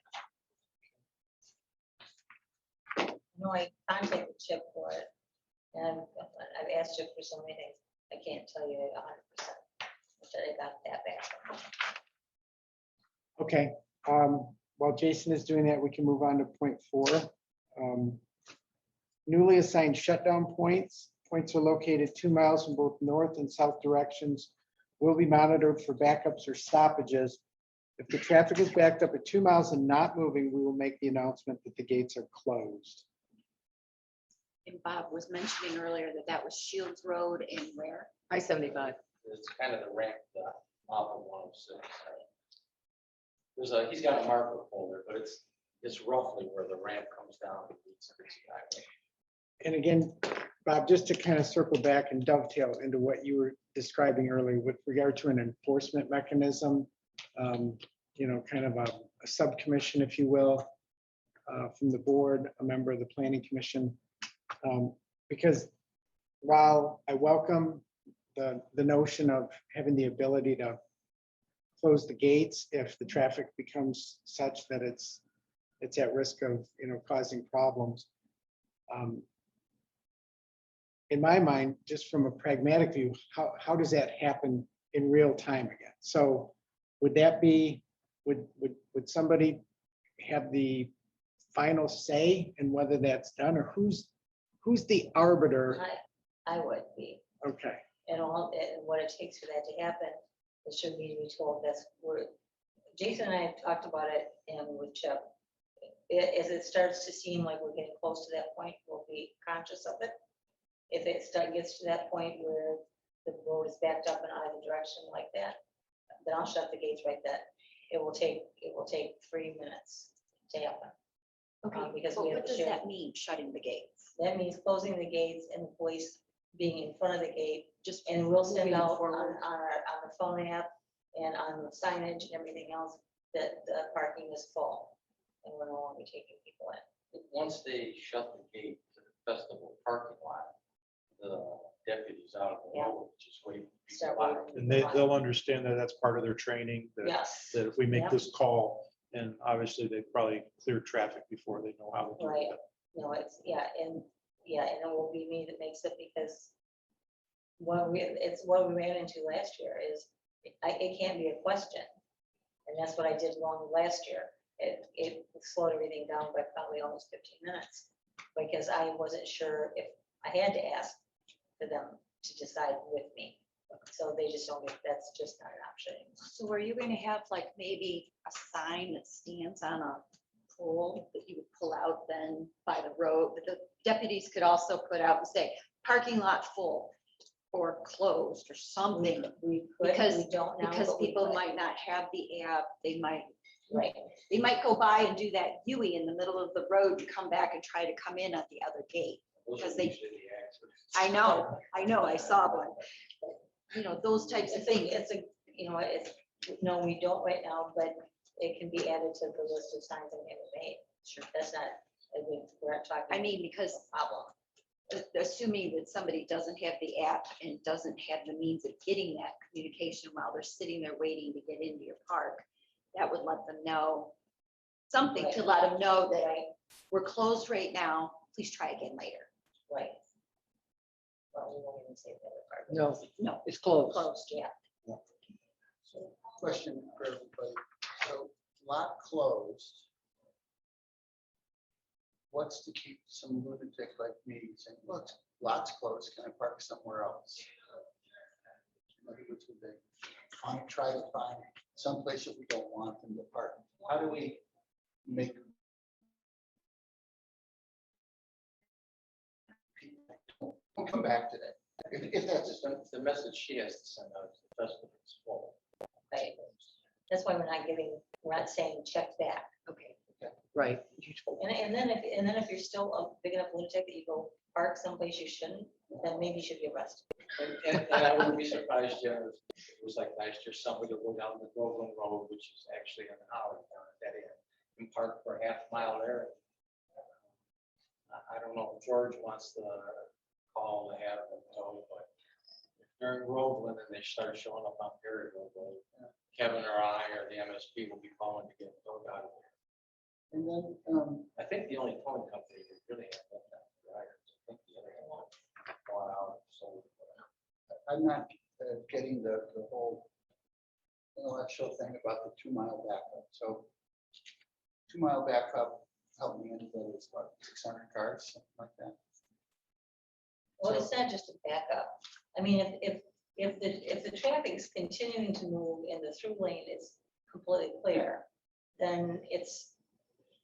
No, I contacted Chip for it. And I've asked Chip for so many things. I can't tell you 100%. But I got that back. from him. Okay, while Jason is doing that, we can move on to point 4. Newly assigned shutdown points. Points are located 2 miles in both north and south directions. Will be monitored for backups or stoppages. If the traffic is backed up at 2 miles and not moving, we will make the announcement that the gates are closed. And Bob was mentioning earlier that that was Shields Road and where? I-75. It's kind of the ramp off of 106. He's got a marker folder, but it's roughly where the ramp comes down. to the highway. And again, Bob, just to kind of circle back and dovetail into what you were describing earlier with regard to an enforcement mechanism, kind of a subcommission, if you will, from the board, a member of the planning commission. Because while I welcome the notion of having the ability to close the gates if the traffic becomes such that it's at risk of, causing problems. In my mind, just from a pragmatic view, how does that happen in real time again? So would that be, would somebody have the final say in whether that's done, or who's the arbiter? I would be. Okay, And what it takes for that to happen, it should be told Jason and I have talked about it and with Chip. As it starts to seem like we're getting close to that point, we'll be conscious of it. If it gets to that point where the road is backed up in either direction like that, then I'll shut the gates right then. It will take 3 minutes to happen. Okay, because but we have what to does share. that mean, shutting the gates? That means closing the gates and the police being in front of the gate. And we'll send moving out on forward. the phone app and on the signage and everything else that the parking is full. And we're no longer taking people in. Once they shut the gate to the festival parking lot, the deputies out of the Yeah. road just wait. Start waiting. And they'll understand that that's part of their training, that Yes. that if we make Yep. this call, and obviously they probably clear traffic before they know how to do Right. it. No, and it will be me that makes it, because what we ran into last year is, it can't be a question. And that's what I did wrong last year. It slowed everything down by probably almost 15 minutes, because I wasn't sure if I had to ask for them to decide with me. So they just told me that's just not an option. So are you gonna have like maybe a sign that stands on a pole that you would pull out then by the road, that the deputies could also put out and say, parking lot full or closed or something? We could, Because- we don't now. Because but we people could. might not have the app, they might Right. go by and do that Huey in the middle of the road and come back and try to come in at the other gate. Those Because are they- usually the accidents. I know, I saw one. you know, those types of It's a, things. it's a, you know, it's, no, we don't right now, but it can be added to the list of signs that we haven't made. Sure. That's not, I mean, we're not talking. I mean, because Problem. assuming that somebody doesn't have the app and doesn't have the means of getting that communication while they're sitting there waiting to get into your park, that would let them know something to let them know that we're closed right now. Please try again later. Right. Well, we won't even say the other part. No, No, it's closed. closed, yeah. Question for everybody. So lot closed. What's to keep some lunatic like me saying, look, lot's closed, can I park somewhere else? In other words, would they want to try to find someplace that we don't want them to park? How do we make? We'll come back to that. If that's The message she has to send out to the festival is full. Right. That's why we're not saying check back. Okay. Right. And then if you're still a big enough lunatic that you go park someplace you shouldn't, then maybe you should be arrested. And I wouldn't be surprised, if it was like last year, somebody would go down the Groveland Road, which is actually an hour down at that end, and park for a half mile there. I don't know if George wants to call the hat of them, but if they're in Groveland and they start showing up on Perryville Road, Kevin or I or the MSP will be calling to get the dog out of there. And then, I think the only towing company that really has that riders. I think the other one bought out, so. I'm not getting the whole intellectual thing about the 2 mile backup. So 2 mile backup, help me anybody, it's about 600 cars, something like that. Well, it's not just a backup. I mean, if the traffic's continuing to move and the through lane is completely clear, then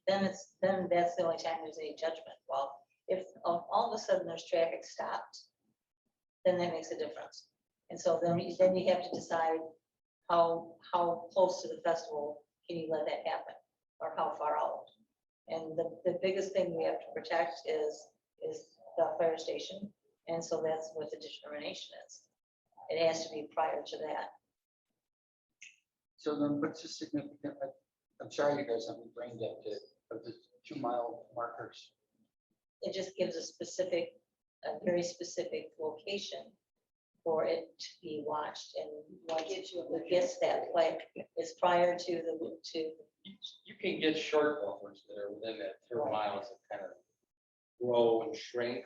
that's the only time there's any judgment. Well, if all of a sudden there's traffic stopped, then that makes a difference. And so then you have to decide how close to the festival can you let that happen, or how far out. And the biggest thing we have to protect is the fire station. And so that's what the determination is. It has to be prior to that. So then what's the significant, I'm sorry, you guys, I'm brain dead of the 2 mile markers. It just gives a very specific location for it to be watched, and what gives you, what gets that flag is prior to You can get short buffers that are within that 3 miles and kind of grow and shrink.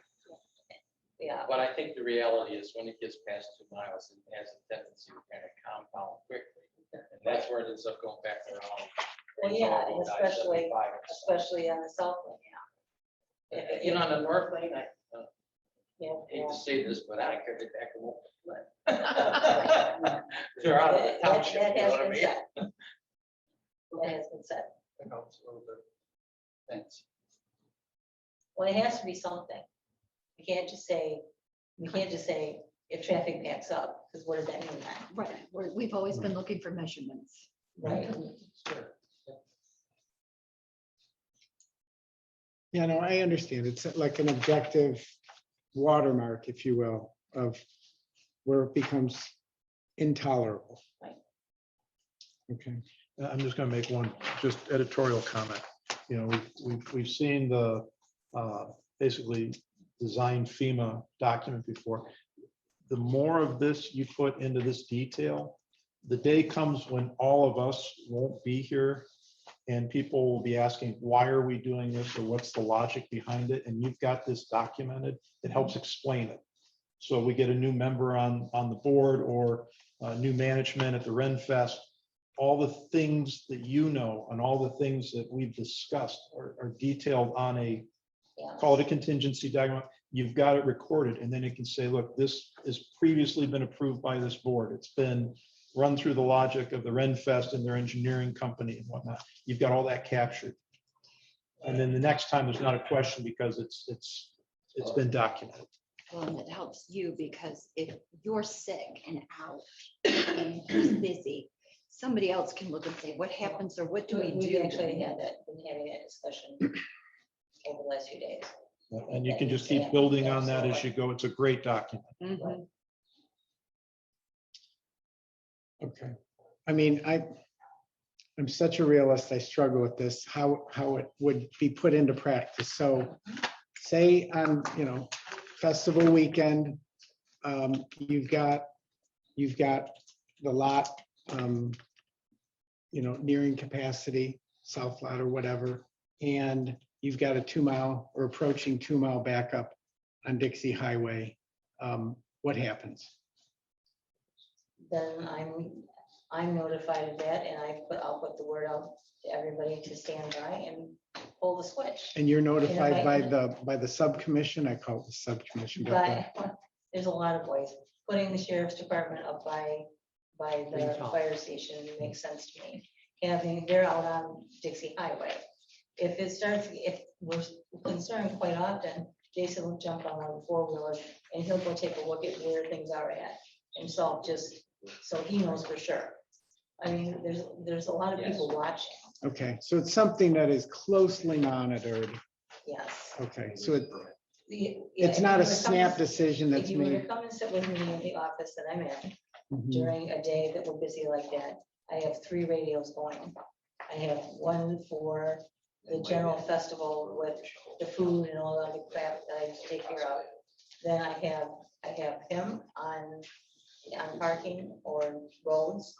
yeah. But I think the reality is when it gets past 2 miles, it has a tendency to kind of compound quickly. And that's where it ends up going back around. Well, yeah, and especially especially. on the south lane, yeah. You know, on the north lane, I Yeah, hate to say this, but I could get back to one. That- They're out of the township, that you know has what I been mean? said. That has been said. That helps a little bit. Thanks. Well, it has to be something. We can't just say if traffic backs up, because what does that mean then? Right. We've always been looking for measurements. Right. Sure. Yeah, no, I understand. It's like an objective watermark, if you will, of where it becomes intolerable. Right. Okay. I'm just going to make one just editorial comment. You know, we've seen the basically design FEMA document before. The more of this you put into this detail, the day comes when all of us won't be here and people will be asking, why are we doing this, or what's the logic behind it? And you've got this documented, it helps explain it. So we get a new member on the board or new management at the Ren Fest, all the things that you know and all the things that we've discussed are detailed on a, Yeah. call it a contingency document. You've got it recorded, and then it can say, look, this has previously been approved by this board. It's been run through the logic of the Ren Fest and their engineering company and whatnot. You've got all that captured. And then the next time there's not a question because it's been documented. Well, and it helps you because if you're sick and out and he's busy, somebody else can look and say, what happens or what do we We've do? actually been having that discussion over the last few days. And you can just keep building on that as you go. It's a great document. Mhm. Okay. I mean, I'm such a realist. I struggle with this, how it would be put into practice. So say on, festival weekend, you've got the lot, nearing capacity, south lot or whatever, and you've got a 2-mile or approaching 2-mile backup on Dixie Highway. What happens? Then I'm notified of that and I'll put the word out to everybody to stand by and pull the switch. And you're notified by the subcommission? I call it the subcommission. But there's a lot of ways. Putting the sheriff's department up by the fire station makes sense to me. They're out on Dixie Highway. If we're concerned quite often, Jason will jump on one of the 4-wheelers and he'll go take a look at where things are at himself, just so he knows for sure. I mean, there's a lot of people watching. Okay, so it's something that is closely monitored. Yes. Okay, so Yeah, it's if not you a were to snap come- decision If that's you were to made. come and sit with me in the office that I'm in Mhm. during a day that we're busy like that, I have 3 radios going. I have one for the general festival with the food and all of the crap that I take care of. Then I have him on parking or roads,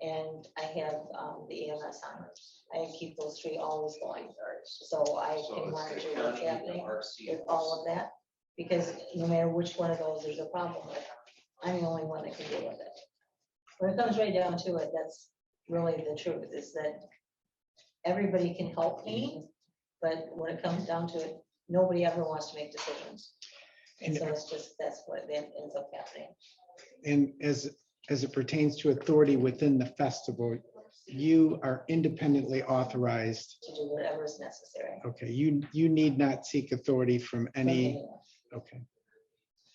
and I have the EMS on. I keep those 3 always going, so I can monitor what's happening with all of that. Because no matter which one of those there's a problem with, I'm the only one that can deal with it. When it comes right down to it, that's really the truth, is that everybody can help me, but when it comes down to it, nobody ever wants to make decisions. And so that's what then ends up happening. And as it pertains to authority within the festival, you are independently authorized. To do whatever is necessary. Okay, you need not seek authority from any, Okay. okay.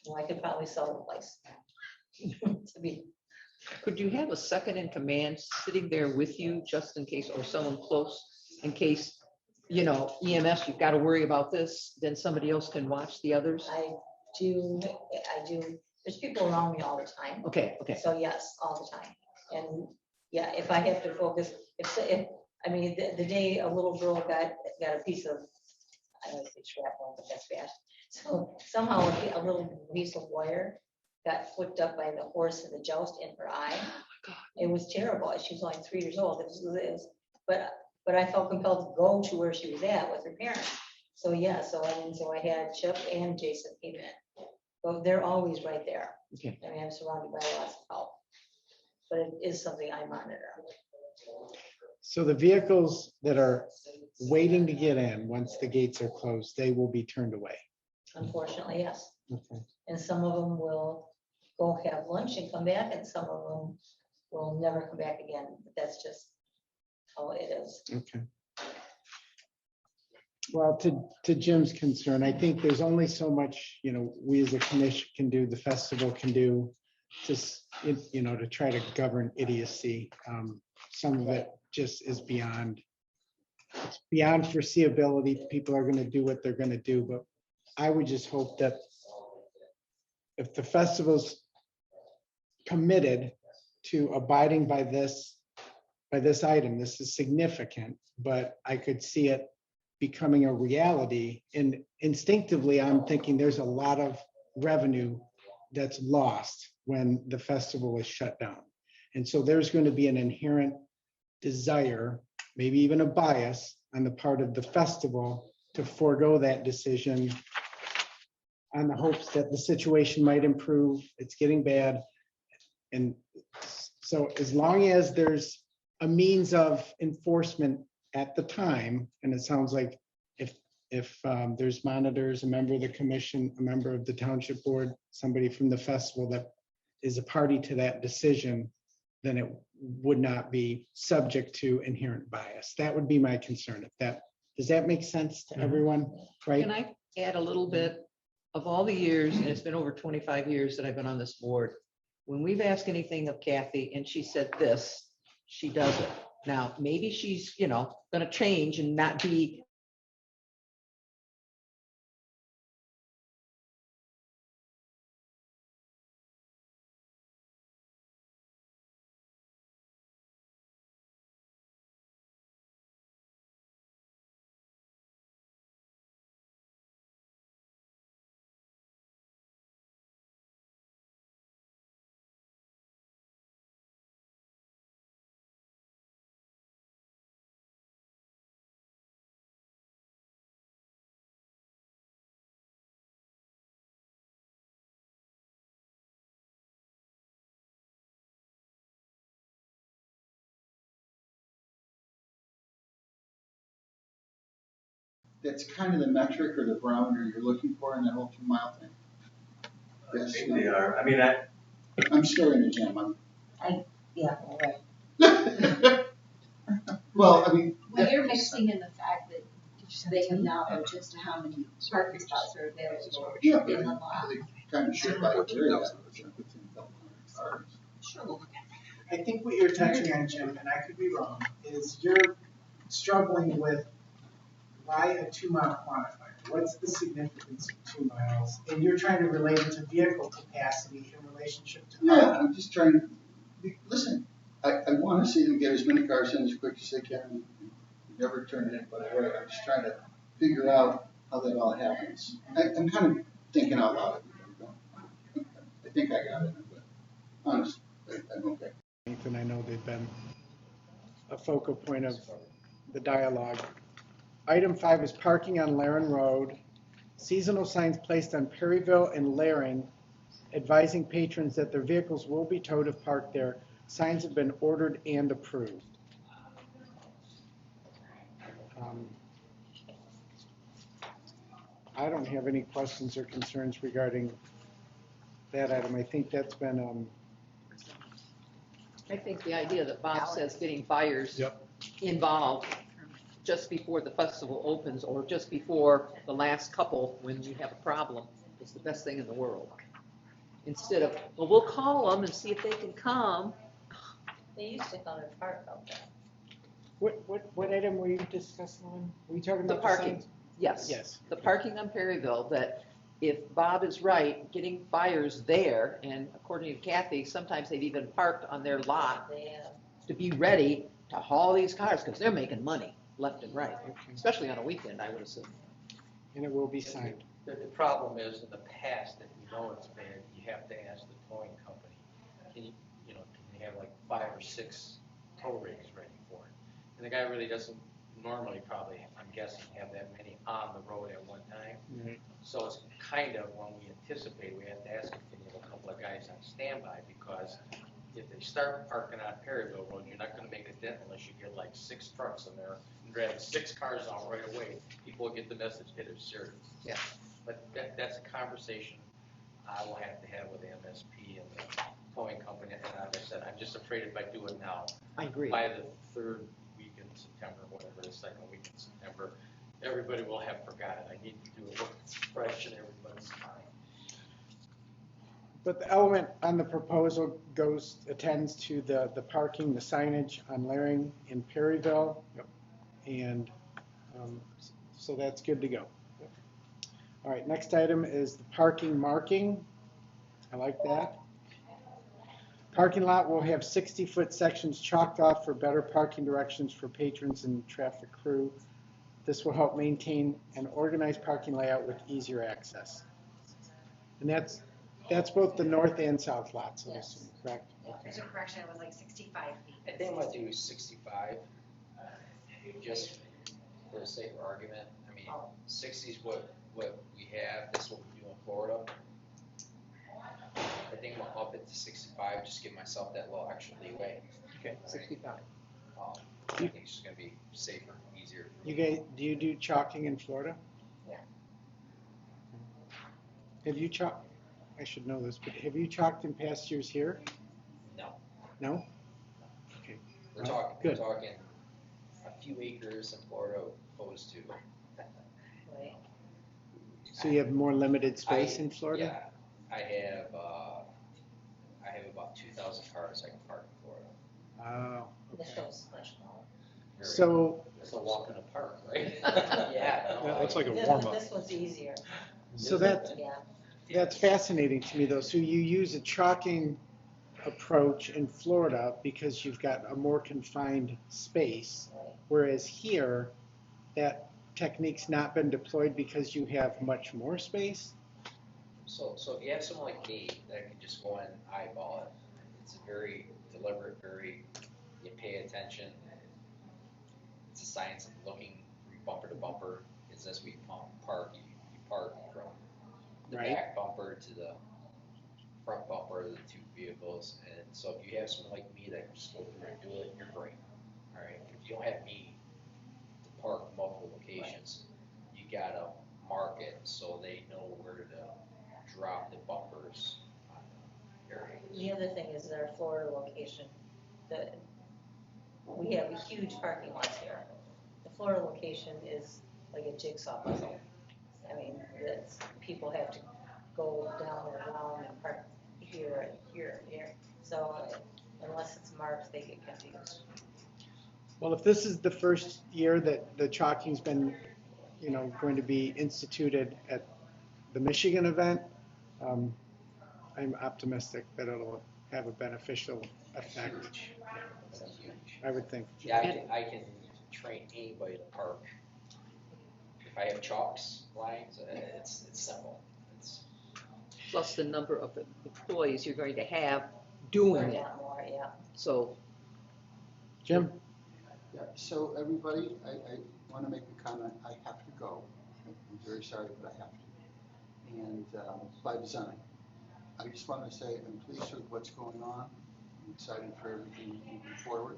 Well, I could probably sell the place. To be, Could you have a second in command sitting there with you just in case, or someone close in case, EMS, you've got to worry about this, then somebody else can watch the others? I do, there's people around me all the time. Okay, So yes, all the time. And yeah, if I have to focus, the day a little girl got a piece of, I don't say shrapnel, but that's bad. So somehow a little piece of wire got flicked up by the horse in the joust in her eye. It was terrible. She was only 3 years old. But I felt compelled to go to where she was at with her parents. So yeah, so I had Chip and Jason came in. But they're always right there. okay. I mean, I'm surrounded by lots of help. But it is something I monitor. So the vehicles that are waiting to get in, once the gates are closed, they will be turned away. Unfortunately, yes. Okay. And some of them will go have lunch and come back, and some of them will never come back again. But that's just how it is. Okay. Well, to Jim's concern, I think there's only so much, we as a commission can do, the festival can do, to try to govern idiocy. Some of it just is beyond foreseeability. People are going to do what they're going to do, but I would just hope that if the festival's committed to abiding by this item, this is significant, but I could see it becoming a reality. And instinctively, I'm thinking there's a lot of revenue that's lost when the festival is shut down. And so there's going to be an inherent desire, maybe even a bias on the part of the festival to forego that decision on the hopes that the situation might improve. It's getting bad. And so as long as there's a means of enforcement at the time, and it sounds like if there's monitors, a member of the commission, a member of the township board, somebody from the festival that is a party to that decision, then it would not be subject to inherent bias. That would be my concern. Does that make sense to everyone? Right? Can I add a little bit? Of all the years, and it's been over 25 years that I've been on this board, when we've asked anything of Kathy and she said this, she does it. Now, maybe she's, going to change and not be that's kind of the metric or the barometer you're looking for in that whole 2 mile thing? I Yes. think they are. I mean, I'm staring at him. Yeah, all right. Well, I mean. When you're mixing in the fact that they have knowledge as to how many parking spots are available Yeah, in the lot. they kind of should by area. I think what you're touching on, Jim, and I could be wrong, is you're struggling with why a 2 mile quantifier? What's the significance of 2 miles? And you're trying to relate it to vehicle capacity in relationship to. Yeah, I'm just trying to, listen, I want to see them get as many cars in as quick as they can. Never turn anybody away. I'm just trying to figure out how that all happens. I'm kind of thinking out loud. I think I got it, but honestly, I'm okay. And I know they've been a focal point of the dialogue. Item 5 is parking on Laren Road. Seasonal signs placed on Perryville and Laren advising patrons that their vehicles will be towed if parked there. Signs have been ordered and approved. I don't have any questions or concerns regarding that item. I think that's been, I think the idea that Bob says getting buyers Yep. involved just before the festival opens or just before the last couple when we have a problem is the best thing in the world. Instead of, well, we'll call them and see if they can come. They used to come and park out there. what item were you discussing on? Were you talking The about parking, signs? yes. Yes. The parking on Perryville, that if Bob is right, getting buyers there, and according to Kathy, sometimes they've even parked on their lot They, to be ready to haul these cars, because they're making money left and right, Okay. especially on a weekend, I would assume. And it will be signed. The problem is, in the past, if you know it's bad, you have to ask the towing company, can you have like 5 or 6 tow rigs ready for it? And the guy really doesn't normally probably, I'm guessing, have that many on the road at one time. Right. So it's kind of, when we anticipate, we have to ask if we have a couple of guys on standby, because if they start parking on Perryville Road, you're not gonna make a dent unless you get like 6 trucks in there and drag 6 cars out right away. People will get the message, hey, they're serious. Yeah. But that's a conversation I will have to have with the MSP and the towing company. And like I said, I'm just afraid if I do it now, I agree. by the 3rd week in September, whatever, the 2nd week in September, everybody will have forgotten. I need to do it fresh in everybody's mind. But the element on the proposal attends to the parking, the signage on Laring in Perryville. Yep. And so that's good to go. All right, next item is the parking marking. I like that. Parking lot will have 60-foot sections chalked off for better parking directions for patrons and traffic crew. This will help maintain an organized parking layout with easier access. And that's both the north and south lots, I'm Yes. assuming, correct? There's a correction, it was like 65 feet. I think I'm gonna do 65, just for the sake of argument. I mean, 60 is what we have, this is what we do in Florida. I think I'm gonna up it to 65, just give myself that little extra leeway. Okay, 65. I think it's just gonna be safer, easier. You guys, do you do chalking in Florida? Yeah. Have you chalked? I should know this, but have you chalked in past years here? No, No? Okay. we're Well, talking, good. a few acres in Florida opposed to. right. So you have more limited space I- in Florida? Yeah, I have about 2,000 cars I can park in Florida. Oh, This one's much smaller. Very- so, It's a walk in the park, right? Yeah. no, That's like a This warm-up. This one's easier, so that's, yeah. that's fascinating to me though. So you use a chalking approach in Florida because you've got a more confined space, Right. whereas here, that technique's not been deployed because you have much more space? So if you have someone like me that can just go and eyeball it, it's very deliberate, you pay attention. It's a science of looking from bumper to bumper. It's as we park, you park from the Right. back bumper to the front bumper of the 2 vehicles. And so if you have someone like me that can just go through and do it, you're great. All right. If you don't have me to park multiple locations, gotta mark it so they know where to drop the bumpers. on the areas. The other thing is our Florida location, we have a huge parking lot here. The Florida location is like a jigsaw puzzle. I mean, people have to go down and around and park here and here and here. So unless it's marked, they get confused. Well, if this is the first year that the chalking's been, going to be instituted at the Michigan event, I'm optimistic that it'll have a beneficial effect, I would think. Yeah, I can train anybody to park. If I have chalks lines, it's simple. It's, Plus the number of employees you're going to have doing it. Yeah, more, yeah. So Jim? Yeah, so everybody, I want to make a comment. I have to go. I'm very sorry, but I have to. And by design. I just want to say I'm pleased with what's going on. I'm excited for everything moving forward.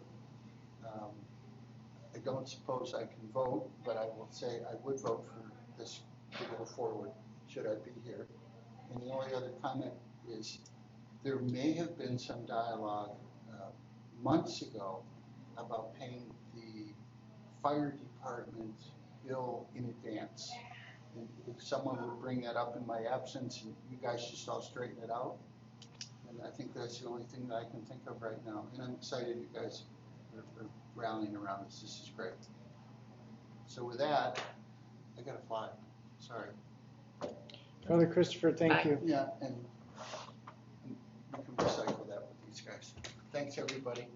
I don't suppose I can vote, but I will say I would vote for this to go forward, should I be here. And the only other comment is there may have been some dialogue months ago about paying the fire department bill in advance. And if someone would bring that up in my absence and you guys just all straighten it out. And I think that's the only thing that I can think of right now. And I'm excited you guys are rallying around this. This is great. So with that, I gotta fly. Sorry. Brother Christopher, thank you. Yeah, and we can recycle that with these guys. Thanks, everybody.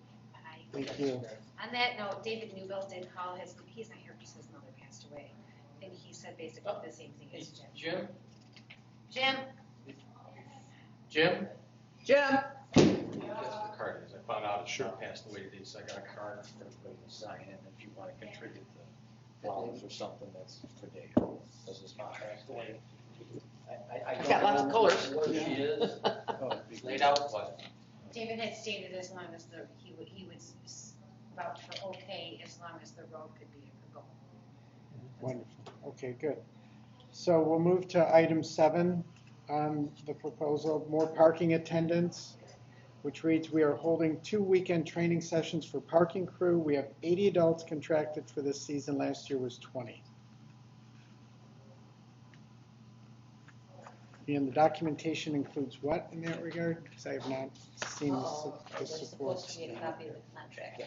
Thank you. On that note, David Newville did call he's not here because his mother passed away. And he said basically the same thing as Jim. Jim? Jim? Jim, Guess the card is, I found out his shirt passed away today, so I got a card for everybody to sign in if you want to contribute the flowers or something that's for Dave. Because his mom passed away. I don't got lots of know colors. What she is, laid out, but David had stated as long as he would vouch for okay, as long as the road could be a go. Wonderful. Okay, good. So we'll move to item 7 on the proposal, more parking attendance, which reads, we are holding 2 weekend training sessions for parking crew. We have 80 adults contracted for this season. Last year was 20. And the documentation includes what in that regard? Because I have not seen Uh-oh, the there's support. supposed to be a copy of the contract.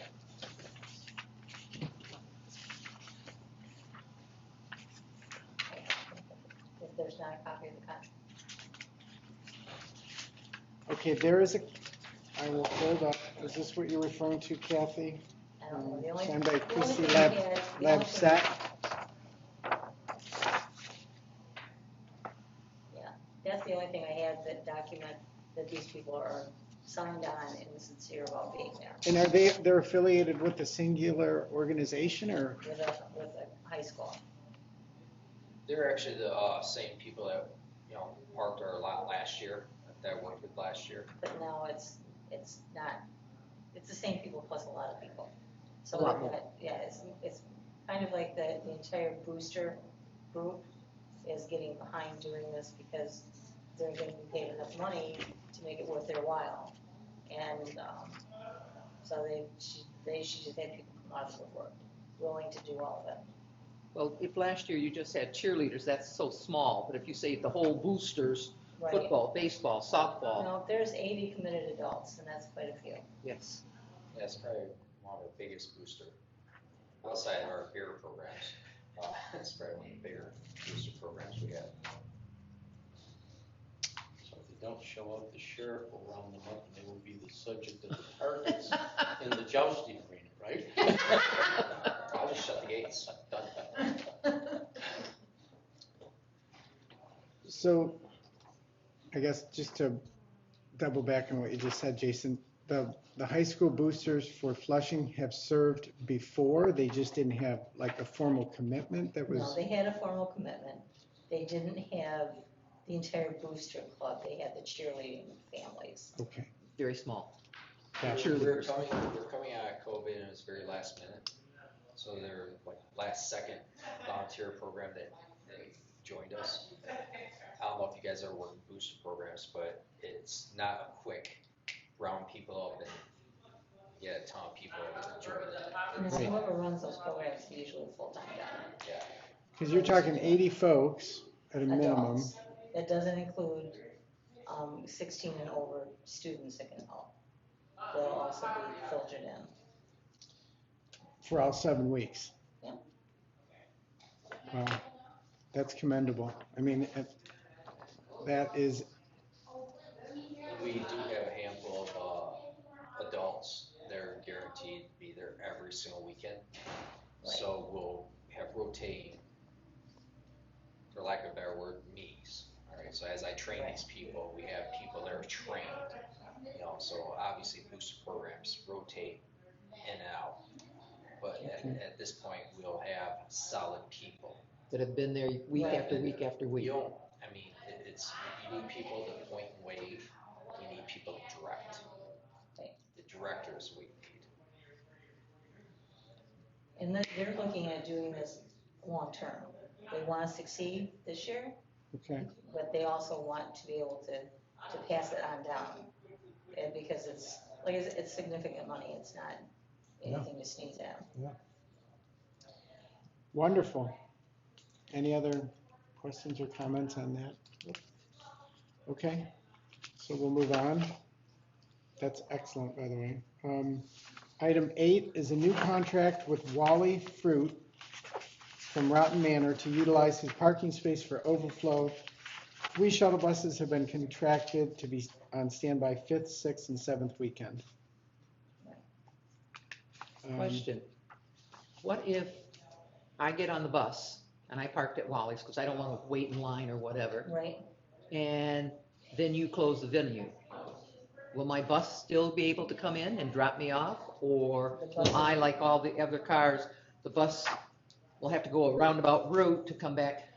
If there's not a copy of the contract. Okay, there is I will hold up. Is this what you're referring to, Kathy? I don't know, the only. Signed by the only Chrissy thing I had- the only Lab thing- Set. Yeah, that's the only thing I had that document that these people are signed on and sincere about being there And are they're affiliated with a singular organization or? with a high school. they're actually the same people that, parked our lot last year, that I worked with last year. But now it's not, it's the same people plus a lot of people. So A lot more. yeah, it's kind of like the entire booster group is getting behind doing this because they're gonna be paid enough money to make it worth their while. And, so she just had people come out of the work, willing to do all of it. well, if last year you just had cheerleaders, that's so small, but if you say the whole boosters, Right. football, baseball, softball, No, there's 80 committed adults, and that's quite a few. yes. That's probably one of our biggest booster, outside of our beer programs. That's probably one of the bigger booster programs we have. so if they don't show up, the sheriff will round them up and they will be the subject of the targets in the jousting arena, right? I'll just shut the gates, done. So I guess just to double back on what you just said, Jason, the high school boosters for Flushing have served before. They just didn't have like a formal commitment that No, was, they had a formal commitment. They didn't have the entire booster club. They had the cheerleading families. okay. Very small. Gotcha. We're coming out of COVID and it's very last minute. So they're like last second volunteer program that they joined us. I don't know if you guys ever worked in booster programs, but it's not a quick round people up and get a ton of people to join that. And Right. whoever runs those programs is usually a full-time guy. Yeah. Because you're talking 80 folks at a minimum. Adults. That doesn't include 16 and over students that can help. They'll also be filtered in. For all 7 weeks. Yeah. Wow, that's commendable. I mean, that is, We do have a handful of adults that are guaranteed to be there every single weekend. Right. So we'll have rotating, for lack of a better word, me's. All right, so as I train these people, we have people that are trained. You know, so obviously booster programs rotate in and out. But at this point, we'll have solid people. That have been there week Right. after week after week. You don't, I mean, it's, you need people to point and wave, you need people to direct. Right. The directors we need. And then they're looking at doing this long-term. They want to succeed this year, okay, but they also want to be able to pass it on down. And because it's, like, it's significant money, it's not anything to sneeze at. wonderful. Any other questions or comments on that? Okay, so we'll move on. That's excellent, by the way. Item 8 is a new contract with Wally Fruit from Rotten Manor to utilize his parking space for overflow. 3 shuttle buses have been contracted to be on standby 5th, 6th, and 7th weekend. Question. What if I get on the bus and I parked at Wally's because I don't want to wait in line or whatever, Right? and then you close the venue? Will my bus still be able to come in and drop me off? Or will I, like all the other cars, the bus will have to go a roundabout route to come back?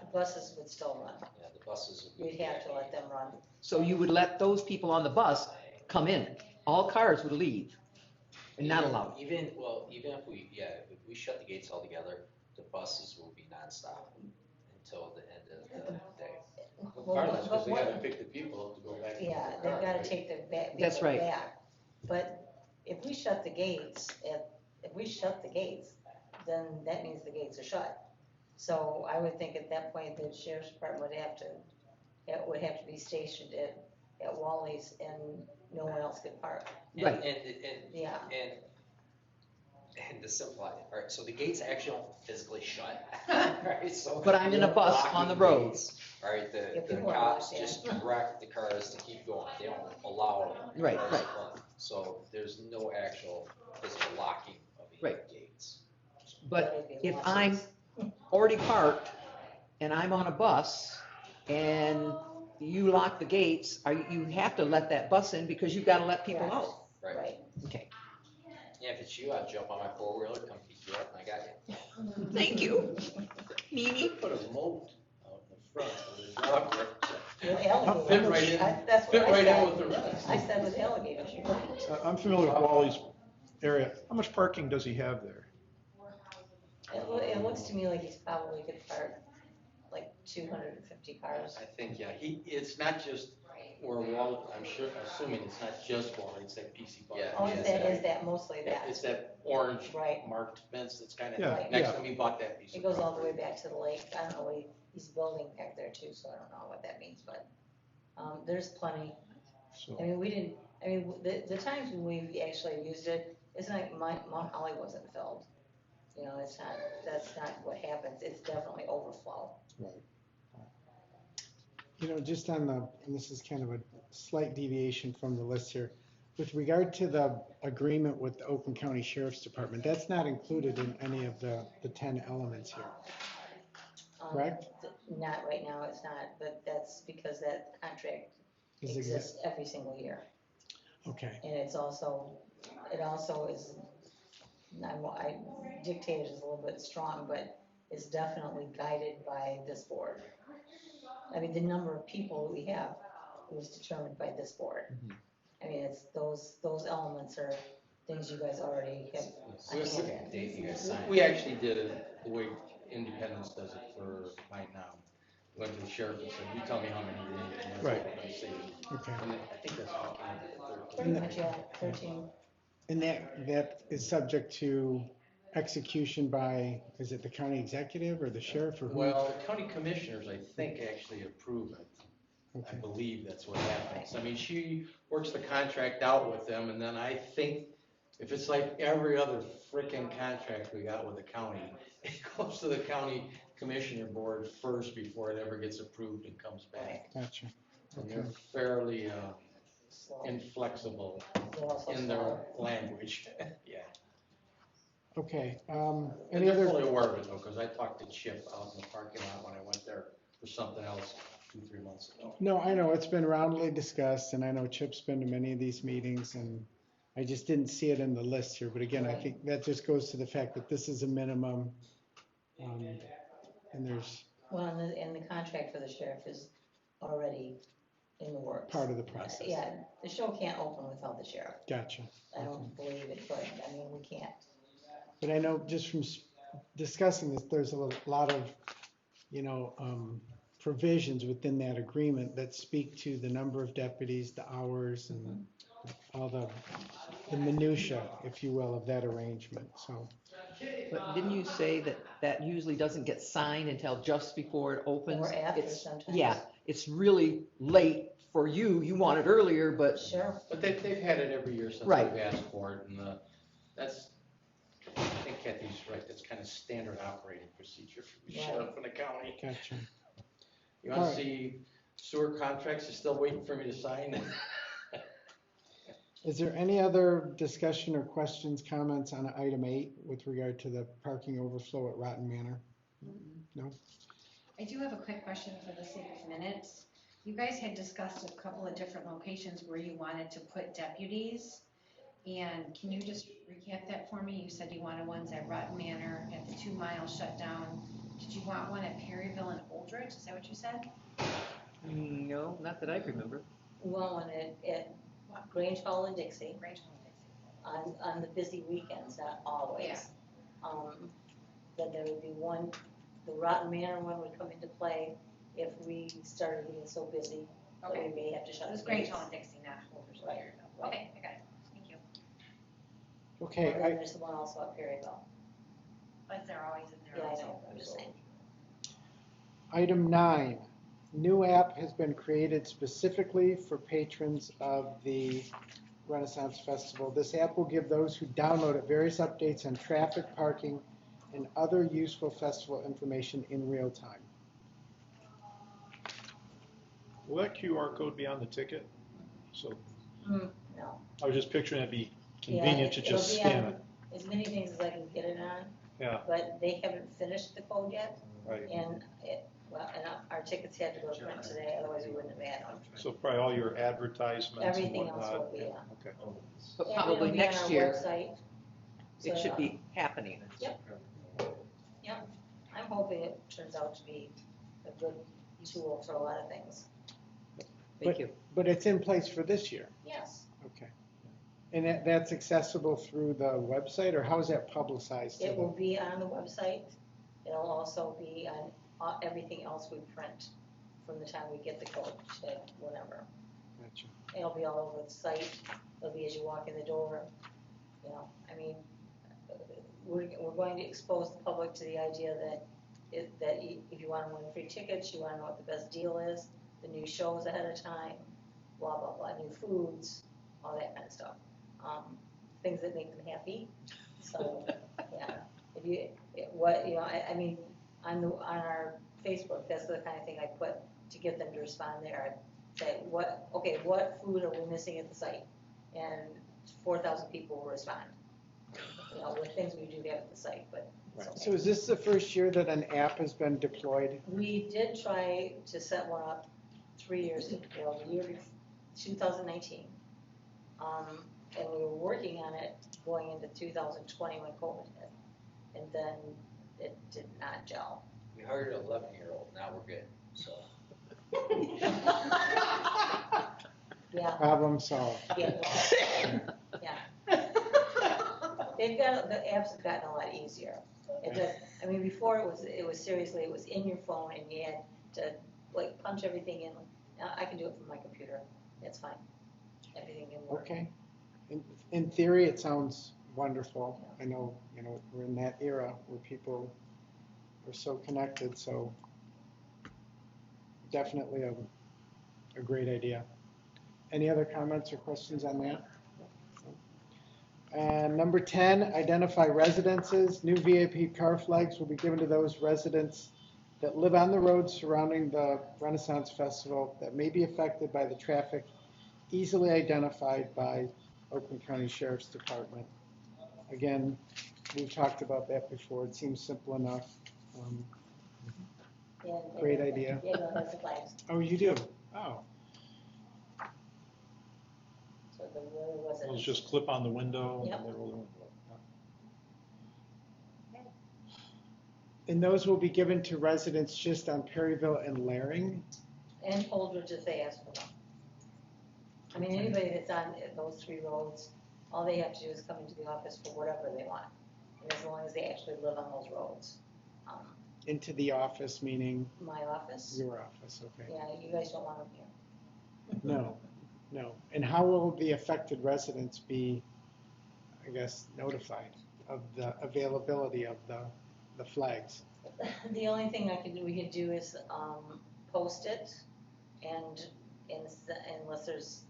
The buses would still run. Yeah, the buses would be. We'd have to let them run. So you would let those people on the bus come in. All cars would leave and not allowed. Even if if we shut the gates altogether, the buses will be nonstop until the end of the day. Partly because they gotta pick the people up to go back. to Yeah, their they've car, got right? to take their back. That's people right. back. But if we shut the gates, then that means the gates are shut. So I would think at that point, the sheriff's department would have to be stationed at Wally's and no one else could park. Right. And Yeah, and to simplify it, all right, so the gates actually don't physically shut, right, so. But I'm in a bus on the road. All right, Yeah, the people are cops locked in. just direct the cars to keep going, they don't allow. Right, cars right. to run. So there's no actual physical locking of the Right. gates. But if I'm already parked and I'm on a bus and you lock the gates, you have to let that bus in because you've got to let people Correct. out. right. Okay. Yeah, if it's you, I'd jump on my four-wheeler, come pick you up, and I got you. Thank you. Mimi. Put a moat out in the front of the driveway. With alligators. Fit right in, That's what fit I right in said. with the rest. I said with alligators, you're right. I'm familiar with Wally's area. How much parking does he have there? It looks to me like he's probably could park like 250 cars. I think, yeah, it's not just where Wall, assuming it's not just Wall, it's that PC bar. Yeah. Oh, is that mostly Yeah, that? it's that orange Right. marked fence that's kind Yeah, of, next yeah. time he bought that piece It of goes all the way property. back to the lake. I don't know what he's building back there too, so I don't know what that means, but there's plenty. So, I mean, the times when we actually used it, it's like Mount Holly wasn't filled. You know, that's not what happens. It's definitely overflow. Right. You know, just on the, and this is kind of a slight deviation from the list here, with regard to the agreement with the Oakland County Sheriff's Department, that's not included in any of the 10 elements here. Correct? Not right now, it's not, but that's because that contract Is exists every single year. Okay, And it also is, I dictate it is a little bit strong, but it's definitely guided by this board. I mean, the number of people we have was determined by this board. Mhm. I mean, it's those elements are things you guys already have. So what's the date you guys signed? We actually did it the way Independence does it for right now. Went to the sheriff and said, you tell me how many you need. and that's Right. what they say. Okay. And I think that's what came up Pretty with much, yeah, 13. And that is subject to execution by, is it the county executive or the sheriff or who? Well, the county commissioners, I think, actually approve it. I Okay. believe that's what happens. I mean, she works the contract out with them, and then I think if it's like every other frickin' contract we got with the county, it goes to the county commissioner board first before it ever gets approved and comes back. Gotcha. And Okay. they're fairly So inflexible they're also in their slow. language, yeah. Okay. And Any they're other? fully aware of it though, because I talked to Chip out in the parking lot when I went there for something else 2-3 months ago. No, I know it's been roundly discussed and I know Chip's been to many of these meetings and I just didn't see it in the list here. But again, I think that just goes to the fact that this is a minimum. And there's Well, and the contract for the sheriff is already in the works. part of the process. Yeah, the show can't open without the sheriff. Gotcha. I don't believe it could. I mean, we can't. But I know just from discussing this, there's a lot of, provisions within that agreement that speak to the number of deputies, the hours, and all the minutia, if you will, of that arrangement. So, But didn't you say that that usually doesn't get signed until just before it opens? Or after It's- sometimes. Yeah, it's really late for you. You want it earlier, but Sure. But they've had it every year since Right. we've asked for it, and that's, I think Kathy's right, that's kind of standard operating procedure for the Right. sheriff in the county. gotcha. You want to Alright. see sewer contracts, you're still waiting for me to sign? Is there any other discussion or questions, comments on item 8 with regard to the parking overflow at Rotten Manor? No? I do have a quick question for the sake of minutes. You guys had discussed a couple of different locations where you wanted to put deputies. And can you just recap that for me? You said you wanted ones at Rotten Manor, at the 2 mile shutdown. Did you want one at Perryville and Oldridge? Is that what you said? no, not that I can remember. We want one at Grange Hall and Dixie Range Hall, Dixie. on the busy weekends, not always. Yeah. Then there would be one, the Rotten Manor one would come into play if we started getting so busy that we Okay. may have to shut It was the Grange gates. Hall and Dixie, not Oldridge. Right, right. Okay, I got it. Thank you. Okay, And then there's the one also at Perryville. But they're always in there. Yeah, I also. know, I'm just saying. item 9, new app has been created specifically for patrons of the Renaissance Festival. This app will give those who download it various updates on traffic, parking, and other useful festival information in real time. Will that QR code be on the ticket? So No. I was just picturing it'd be Yeah, convenient to it'll just be scan on it. As many things as I can get it on, Yeah, but they haven't finished the code yet. right. And our tickets had to go to print today, otherwise we wouldn't have had them. So probably all your advertisements and Everything else whatnot. will be, yeah. Okay. But And probably it'll be on next our year, website. it So, should be happening. Yep. I'm hoping it turns out to be a good tool for a lot of things. Thank you. But it's in place for this year. Yes, Okay. And that's accessible through the website, or how is that publicized? to it will the- be on the website. It'll also be on everything else we print from the time we get the code to whatever. Gotcha. It'll be all over the site. It'll be as you walk in the door. I mean, we're going to expose the public to the idea that if you want to win free tickets, you want to know what the best deal is, the new shows ahead of time, blah, blah, blah, new foods, all that kind of stuff. Things that make them happy. So, yeah, I mean, on our Facebook, that's the kind of thing I put to get them to respond there. I say, what food are we missing at the site? And 4,000 people will respond. With things we do have at the site, but it's okay. So is this the first year that an app has been deployed? We did try to set one up 3 years ago, the year 2019. And we were working on it going into 2020 when COVID hit. And then it did not gel. We hired an 11-year-old, now we're good, so. Yeah, Problem solved. yeah. Yeah. they've got, the apps have gotten a lot easier. It does, I mean, before it was seriously, it was in your phone and you had to like punch everything in. Now I can do it from my computer, that's fine. Everything can work. Okay. In theory, it sounds wonderful. I know, we're in that era where people are so connected, so definitely a great idea. Any other comments or questions on that? And number 10, identify residences. New VIP car flags will be given to those residents that live on the roads surrounding the Renaissance Festival that may be affected by the traffic easily identified by Oakland County Sheriff's Department. Again, we've talked about that before. It seems simple enough. Yeah, Great idea. Yeah, no, that's the flags. Oh, you do? Oh, So the road wasn't. It'll just clip on the window. Yep. And it'll- and those will be given to residents just on Perryville and Laring. And Holdridge if they ask for them. I mean, anybody that's on those 3 roads, all they have to do is come into the office for whatever they want. And as long as they actually live on those roads. Into the office, meaning My office, your office, okay? yeah, you guys don't want them here. No. And how will the affected residents be, I guess, notified of the availability of the flags? The only thing we can do is, post it and unless there's,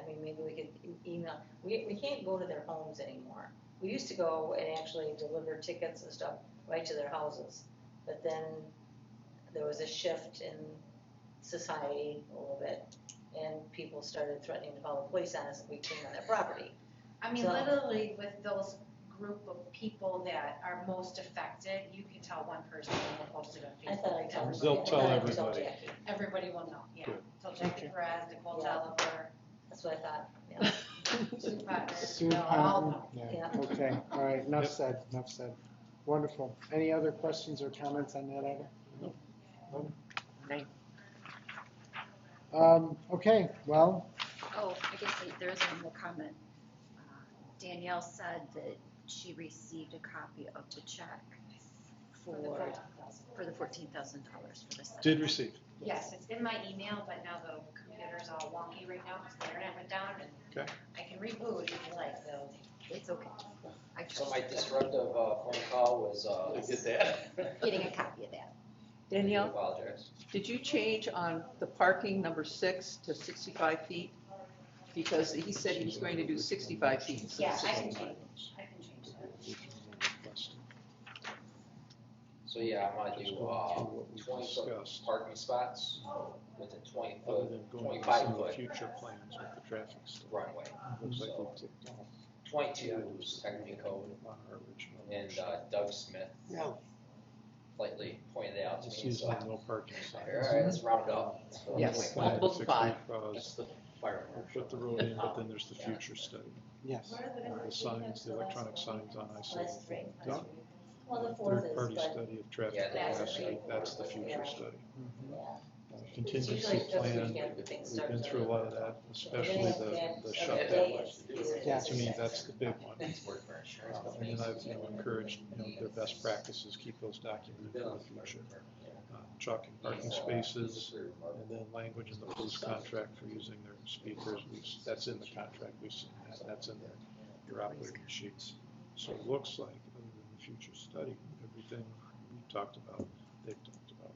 I mean, maybe we could email, we can't go to their homes anymore. We used to go and actually deliver tickets and stuff right to their houses, but then there was a shift in society a little bit, and people started threatening to call the police on us if we came on their property. I mean, So- literally with those group of people that are most affected, you can tell one person when they posted on I thought I Facebook. told. They'll I tell thought I told everybody. Jackie. Everybody will know, yeah. Good. So Jackie Okay. Perez, Nicole Yeah. Oliver, That's what I thought, yeah. Sue Potter, Sue they'll all Patton, know. yeah, Yeah. okay, all right, enough Yep. said. Wonderful. Any other questions or comments on that item? No. Okay, well, Oh, I guess there is one more comment. Danielle said that she received a copy of the check for the $14,000 for this. Did receive. Yes, it's in my email, but now the computer's all wonky right now because the internet went down and Okay. I can reboot if you like, so. It's okay. I So trust my you. disruptive phone call was, Look at that. Getting a copy of that. I Danielle, apologize. did you change on the parking number 6 to 65 feet? Because he said he was going to do 65 feet. instead Yeah, of I can 65. change, I can change that. So yeah, I'm gonna Just do going through what we 20-foot discussed. parking spots with a 20 Other foot, than going over 25 some of the foot future plans with the traffic stuff. runway. Looks like So- we ticked off 22 is technically code, on our original. and Doug Smith slightly pointed it out to This me, is so. no parking All signs. right, let's round it up. So Yes. like, Multiple of 60 five. cars, That's the fire marshal. Put the road in, but then there's the future study. yes. The signs, the electronic signs on That's ISO. 3. Yeah. Well, the 4th is, Third-party but, study of traffic Yeah, that's capacity, three. that's the future study. yeah. It's Contingency usually just plan, weekend that things we've start been to- through a lot of that, especially the Every shutdown. day is- Yeah. To me, that's the big one. It's work for insurance And companies. then I've encouraged, their best practices, keep those documented for the future. Truck and parking spaces, and then language in the police contract for using their speakers, that's in the contract, we've seen that, that's in your operating sheets. So it looks like, other than the future study, everything we talked about, they've talked about.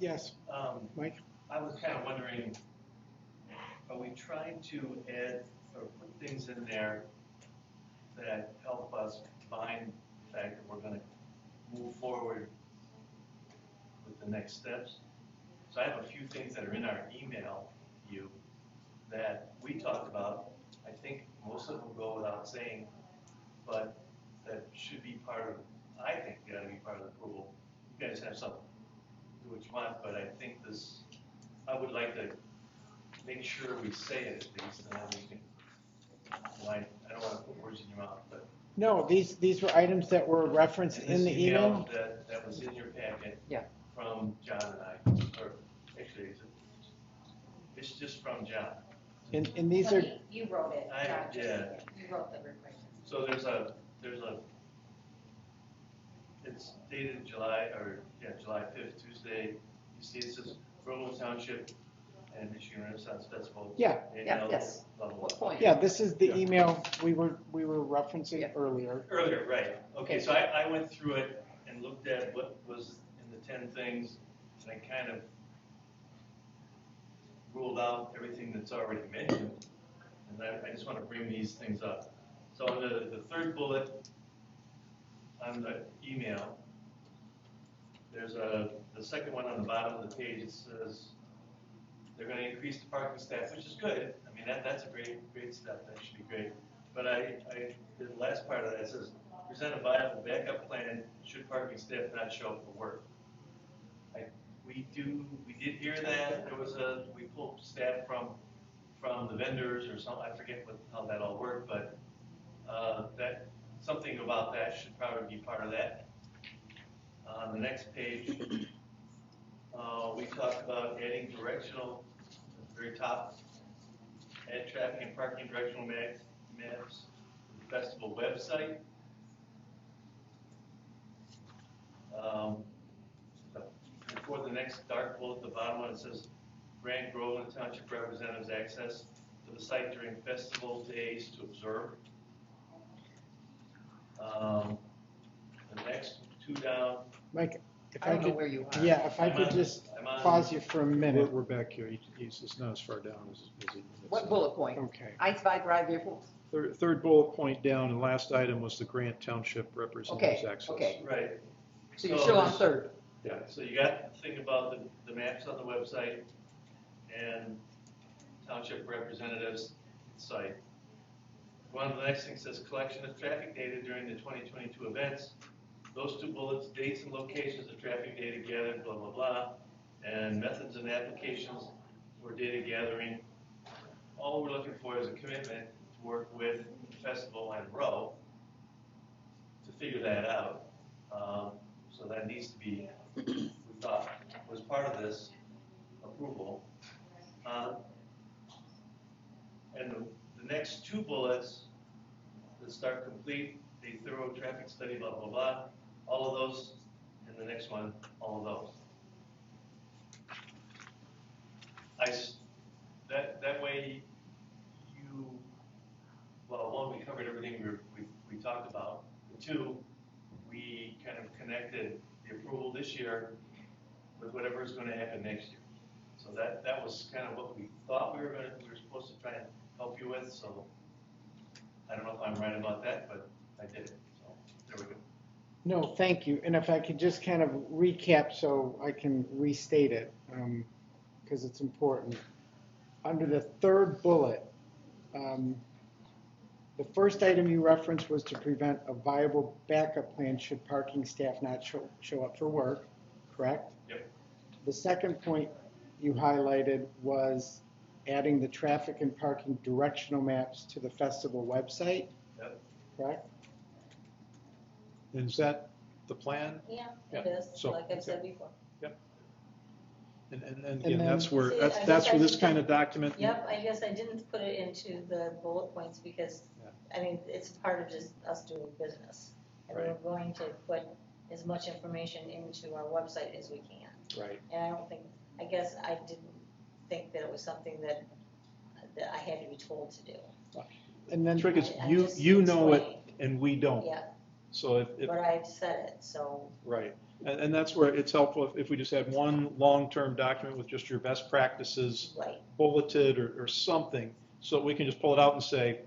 Yes, Mike? I was kind of wondering, are we trying to add or put things in there that help us find the fact that we're gonna move forward with the next steps? So I have a few things that are in our email to you that we talked about. I think most of them go without saying, but that should be part of, I think they ought to be part of the approval. You guys have something, do what you want, but I think this, I would like to make sure we say it at least, and then we can, I don't want to put words in your mouth, but. No, these were items that were referenced in the email. That was in your packet. Yeah. From John and I, or actually, it's just from John. And these are, You wrote it. I- John, just- yeah. You wrote the request. So there's a, it's dated July 5th, Tuesday. You see, it says Groveland Township and Michigan Renaissance Festival. Yeah, yes. Blah, blah, blah. What point? yeah, this is the email we were referencing Yeah. earlier. Earlier, right. Okay, so I went through it and looked at what was in the 10 things, and I kind of ruled out everything that's already mentioned. And I just want to bring these things up. So on the third bullet on the email, there's the second one on the bottom of the page, it says they're going to increase the parking staff, which is good. I mean, that's a great step. That should be great. But the last part of that says, present a viable backup plan should parking staff not show up for work. We did hear that we pulled staff from the vendors or something. I forget how that all worked, but that something about that should probably be part of that. On the next page, we talked about adding directional, at the very top, add traffic and parking directional maps to the festival website. Before the next dark bullet, the bottom one, it says grant Groveland Township representatives access to the site during festival days to observe. The next two down. Mike, if I I don't know could, where you are. yeah, if I could just pause you for a minute. We're back here. It's not as far down as he. What bullet point? Okay. Einzweig vehicle? Third bullet point down, and last item was the Grant Township representatives access. Okay. Right. So you're still on third. Yeah, so you got to think about the maps on the website and township representatives site. One of the next things says collection of traffic data during the 2022 events. Those two bullets, dates and locations of traffic data gathered, blah, blah, blah, and methods and applications for data gathering. All we're looking for is a commitment to work with the festival and Row to figure that out. So that needs to be, we thought, was part of this approval. And the next two bullets that start complete a thorough traffic study, blah, blah, blah, all of those, and the next one, all of those. That way one, we covered everything we talked about. And two, we kind of connected the approval this year with whatever is going to happen next year. So that was kind of what we thought we were supposed to try and help you with. So I don't know if I'm right about that, but I did it. So there we go. No, thank you. And if I could just kind of recap so I can restate it, because it's important. Under the third bullet, the first item you referenced was to prevent a viable backup plan should parking staff not show up for work, correct? Yep. The second point you highlighted was adding the traffic and parking directional maps to the festival website, Yep. correct? Is that the plan? Yeah, Yeah, it is, so- like I've said before. And And again, then- that's where, See, that's I that's guess where I this should- kind of document. Yep, I guess I didn't put it into the bullet points because, I mean, it's part of just us doing business. And we're Right. going to put as much information into our website as we can. Right. And I guess I didn't think that it was something that I had to be told to do. And then, Trick is, I you just know it explained. and we don't. Yeah, So if, but I've said it, so, right. And that's where it's helpful if we just had one long-term document with just your best practices right, bulleted or something, so we can just pull it out and say,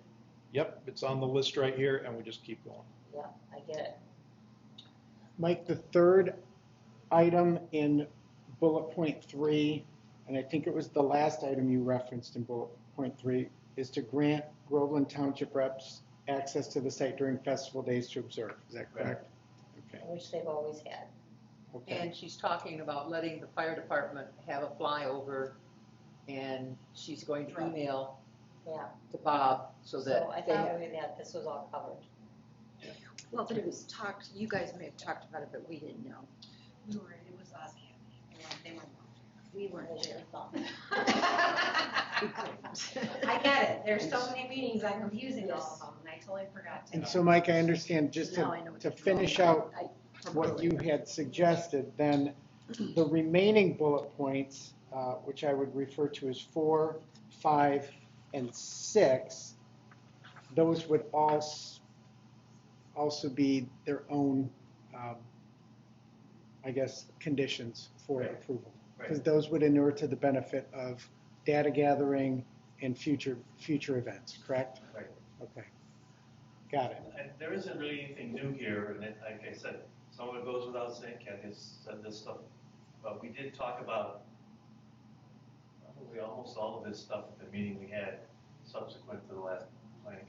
yep, it's on the list right here, and we just keep going. yeah, I get it. Mike, the third item in bullet point 3, and I think it was the last item you referenced in bullet point 3, is to grant Groveland Township reps access to the site during festival days to observe. Is that correct? Okay. Which they've always had. Okay. And she's talking about letting the fire department have a flyover, and she's going to email Yeah, to Bob so so that I they thought have. that this was all covered. Well, but it was talked, you guys may have talked about it, but we didn't know. It was us, they were. We weren't there. I get it. There's so many meetings, I'm confusing all of them, and I totally forgot to. And so, Mike, I understand, just Now I know what to you're finish doing. out what you had suggested, then the remaining bullet points, which I would refer to as 4, 5, and 6, those would also be their own, I guess, conditions for Right. approval. Right. Because those would inure to the benefit of data gathering and future events, correct? Right. Okay, got it. And there isn't really anything new here, and like I said, some of it goes without saying, Kathy has said this stuff, but we did talk about probably almost all of this stuff at the meeting we had subsequent to the last planning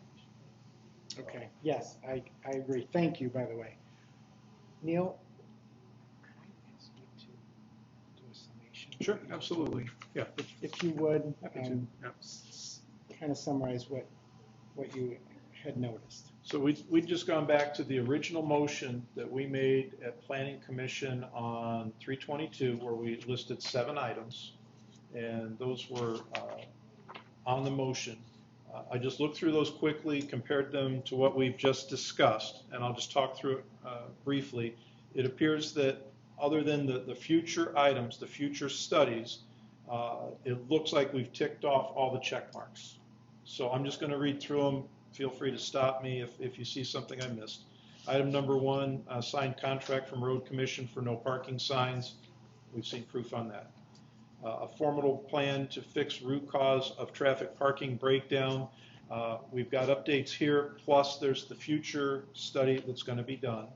commission. Okay, yes, I agree. Thank you, by the way. Neil? Could I ask you to do a summation? Sure, absolutely. Yeah. If you would, Happy to. Yeah. kind of summarize what you had noticed. So we'd just gone back to the original motion that we made at Planning Commission on 3/22, where we listed 7 items, and those were on the motion. I just looked through those quickly, compared them to what we've just discussed, and I'll just talk through it briefly. It appears that other than the future items, the future studies, it looks like we've ticked off all the check marks. So I'm just going to read through them. Feel free to stop me if you see something I missed. Item number 1, signed contract from Road Commission for no parking signs. We've seen proof on that. A formal plan to fix root cause of traffic parking breakdown. We've got updates here, plus there's the future study that's going to be done.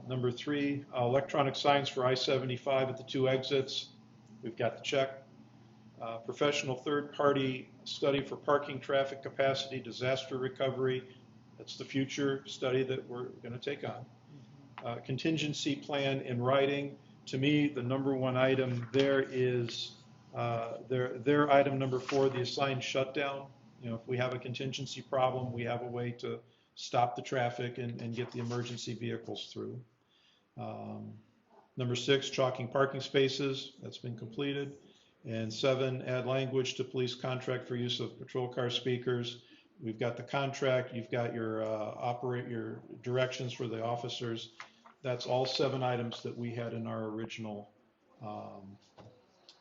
Number 3, electronic signs for I-75 at the 2 exits. We've got the check. Professional third-party study for parking traffic capacity, disaster recovery. That's the future study that we're going to take on. Contingency plan in writing. To me, the number 1 item there is their item number 4, the assigned shutdown. You know, if we have a contingency problem, we have a way to stop the traffic and get the emergency vehicles through. Number 6, chalking parking spaces. That's been completed. And 7, add language to police contract for use of patrol car speakers. We've got the contract. You've got your your directions for the officers. That's all 7 items that we had in our original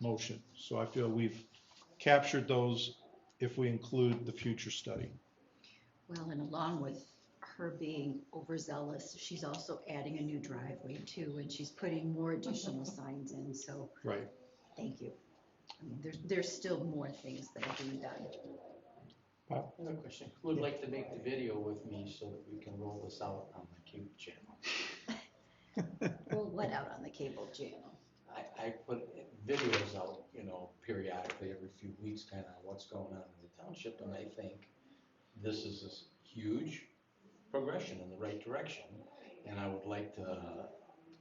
motion. So I feel we've captured those if we include the future study. Well, and along with her being overzealous, she's also adding a new driveway too, and she's putting more additional signs in, so Right. thank you. I mean, there's still more things that are being done. Another question. Who would like to make the video with me so that we can roll this out on the cable channel? Well, what out on the cable channel? I put videos out, you know, periodically every few weeks, kind of what's going on in the township, and I think this is a huge progression in the right direction, and I would like to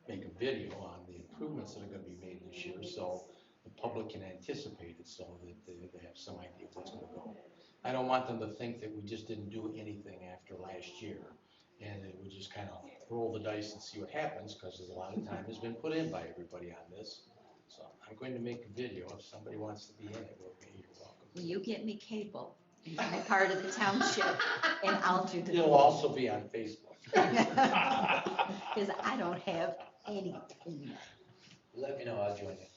make a video on the improvements that are going to be made this year, so the public can anticipate it, so that they have some idea of what's going to go. I don't want them to think that we just didn't do anything after last year, and that we just kind of roll the dice and see what happens, because there's a lot of time has been put in by everybody on this. So I'm going to make a video. If somebody wants to be in it with me, you're welcome. Will you get me cable in my part of the township, and I'll do the. It'll also be on Facebook. Because I don't have anything. Let me know, I'll join you.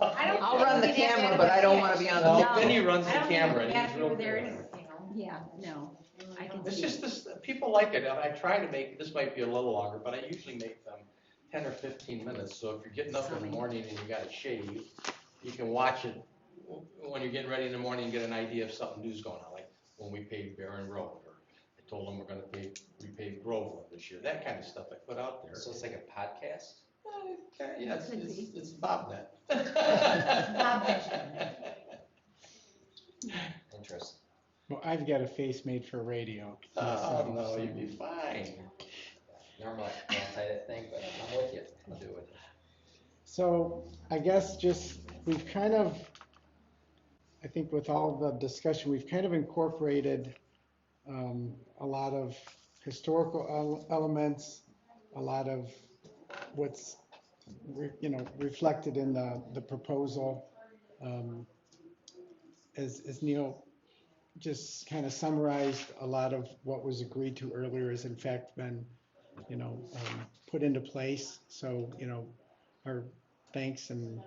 I'll run the camera, but I don't want to be on the. No, No. Benny runs the I don't camera. think and he's Matthew real there good. is, you know. Yeah, no, I can It's see. just this, people like it, and I try to make, this might be a little longer, but I usually make them 10 or 15 minutes. So if you're getting up in the morning and you got to shave, you can watch it when you're getting ready in the morning and get an idea of something new's going on, like when we paved Barron Road, or I told them we're going to repave Groveland this year, that kind of stuff I put out there. So it's like a podcast? Yeah, it's Bobnet. Interesting. Well, I've got a face made for radio. Oh, no, you'd be fine. Normally I can't say that thing, but I'm with you. I'll do it. So I guess just, we've kind of, I think with all the discussion, we've kind of incorporated a lot of historical elements, a lot of what's reflected in the proposal. As Neil just kind of summarized, a lot of what was agreed to earlier has in fact been, put into place. So, our thanks and,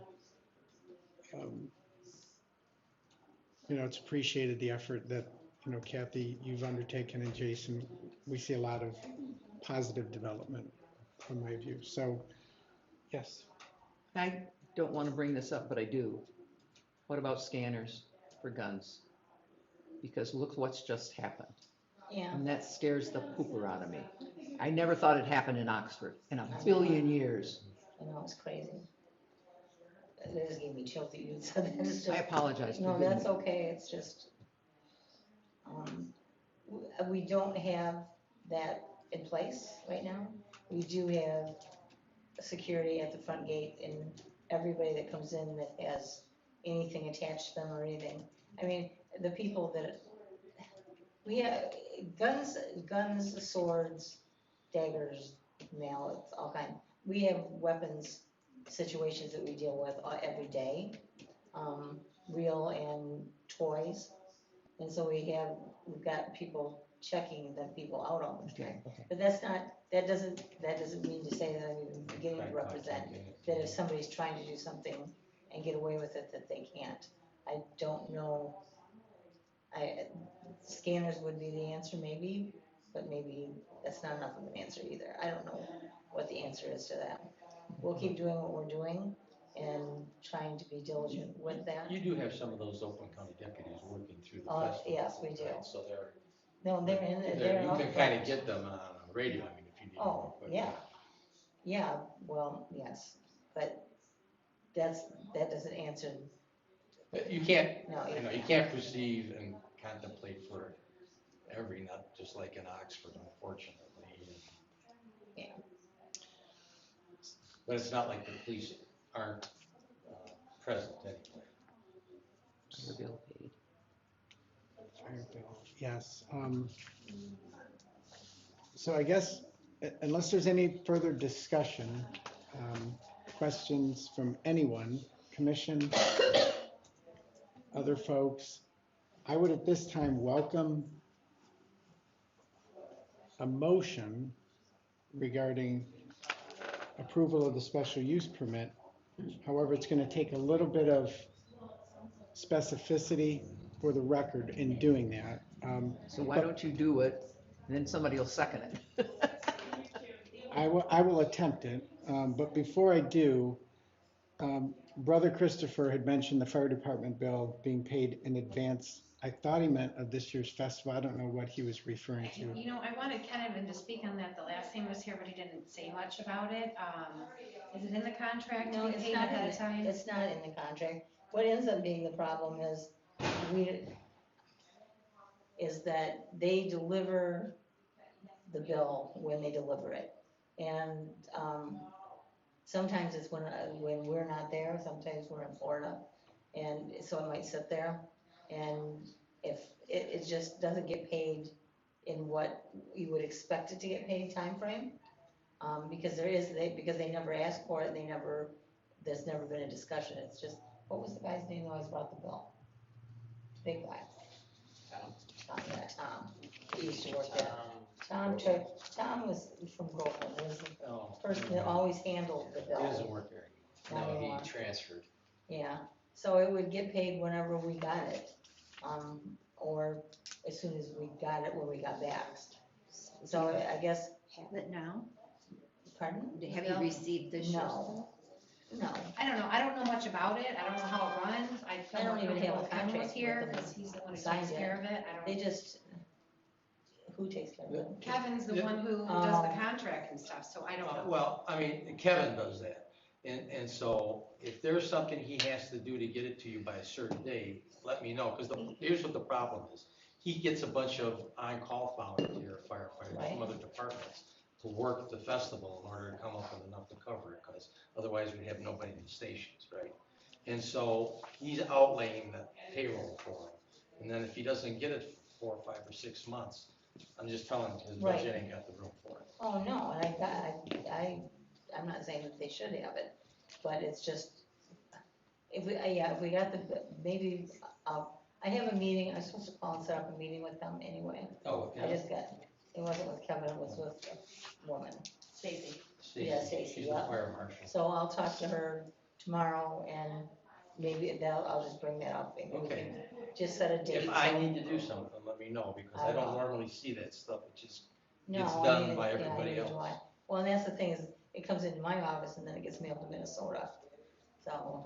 it's appreciated the effort that, Kathy, you've undertaken, and Jason. We see a lot of positive development from my view. So, yes. I don't want to bring this up, but I do. What about scanners for guns? Because look what's just happened. Yeah, And that scares the pooper out of me. I never thought it happened in Oxford in a billion years. I know, it's crazy. That just gave me chills that you said that. It's I just- apologize. No, forgive that's me. okay, it's just, we don't have that in place right now. We do have security at the front gate, and everybody that comes in that has anything attached to them or anything. I mean, the people that, we have guns, swords, daggers, mallets, all kind. We have weapons situations that we deal with every day, real and toys. And so we've got people checking them people out all the time. Okay. But that doesn't mean to say that I'm even beginning to represent that if somebody's trying to do something and get away with it, that they can't. I don't know. Scanners would be the answer maybe, but maybe that's not enough of an answer either. I don't know what the answer is to that. We'll keep doing what we're doing and trying to be diligent with that. You do have some of those Oakland County deputies working through the festival. Yes, we do. right? So they're. No, they're in, There, they're you out can kind front. of get them on the radio, I mean, if you need. Oh, more, but- yeah. Yeah, well, yes, but that doesn't answer, But you can't, no. you can't perceive and contemplate for every nut, just like in Oxford, unfortunately. Yeah. But it's not like the police aren't present anyway. Fire bill paid. Fire bill, yes. So I guess, unless there's any further discussion, questions from anyone, commission, other folks, I would at this time welcome a motion regarding approval of the special use permit. However, it's going to take a little bit of specificity for the record in doing that. So why don't you do it, and then somebody will second it. I will attempt it, but before I do, Brother Christopher had mentioned the fire department bill being paid in advance. I thought he meant of this year's festival. I don't know what he was referring to. You know, I wanted Kevin to speak on that the last time he was here, but he didn't say much about it. Is it in the contract to No, be it's paid not ahead of time? it's not in the contract. What ends up being the problem is that they deliver the bill when they deliver it. And, sometimes it's when we're not there, sometimes we're in Florida. And so it might sit there, and if it just doesn't get paid in what you would expect it to get paid timeframe. Because because they never asked for it, there's never been a discussion. It's just, what was the guy's name that always brought the bill? Big guy. Tom. He used to work there. Tom was from Groveland. He was the Oh, person that always handled the He bill. doesn't work there Not anymore. No, anymore. he transferred. Yeah, so it would get paid whenever we got it, or as soon as we got it when we got back. So I guess, Have it now? pardon? Have you received this year's? No. No, I don't know. I don't know much about it. I don't know how it runs. I don't even have a Kevin was contract here with them because he's the one who signed takes it. care of it. I they don't. just, who takes care of it? Kevin's the Yeah. one who does Oh. the contract and stuff, so I don't know. Well, I mean, Kevin does that. And so if there's something he has to do to get it to you by a certain day, let me know. Because here's what the problem is. He gets a bunch of on-call volunteer firefighters Right. from other departments to work the festival in order to come up with enough to cover it, because otherwise we'd have nobody in the stations, right? And so he's outlaying the payroll for him. And then if he doesn't get it for 4 or 5 or 6 months, I'm just telling him his budget Right. ain't got the room for it. Oh, no, and I'm not saying that they should have it, but it's just, if we, yeah, if we got the, maybe, I have a meeting, I'm supposed to call and set up a meeting with them anyway. Oh, I just got, it wasn't with Kevin, it was with a woman. Stacy. Yeah, Stacy, She's the yeah. fire marshal. So I'll talk to her tomorrow and maybe I'll just bring that up. Maybe we Okay. can just set a date. If I so- need to do something, let me know, because I don't normally see that stuff, it just No, gets I done mean, by yeah, everybody neither do else. I. Well, and that's the thing is, it comes into my office and then it gets mailed to Minnesota. So,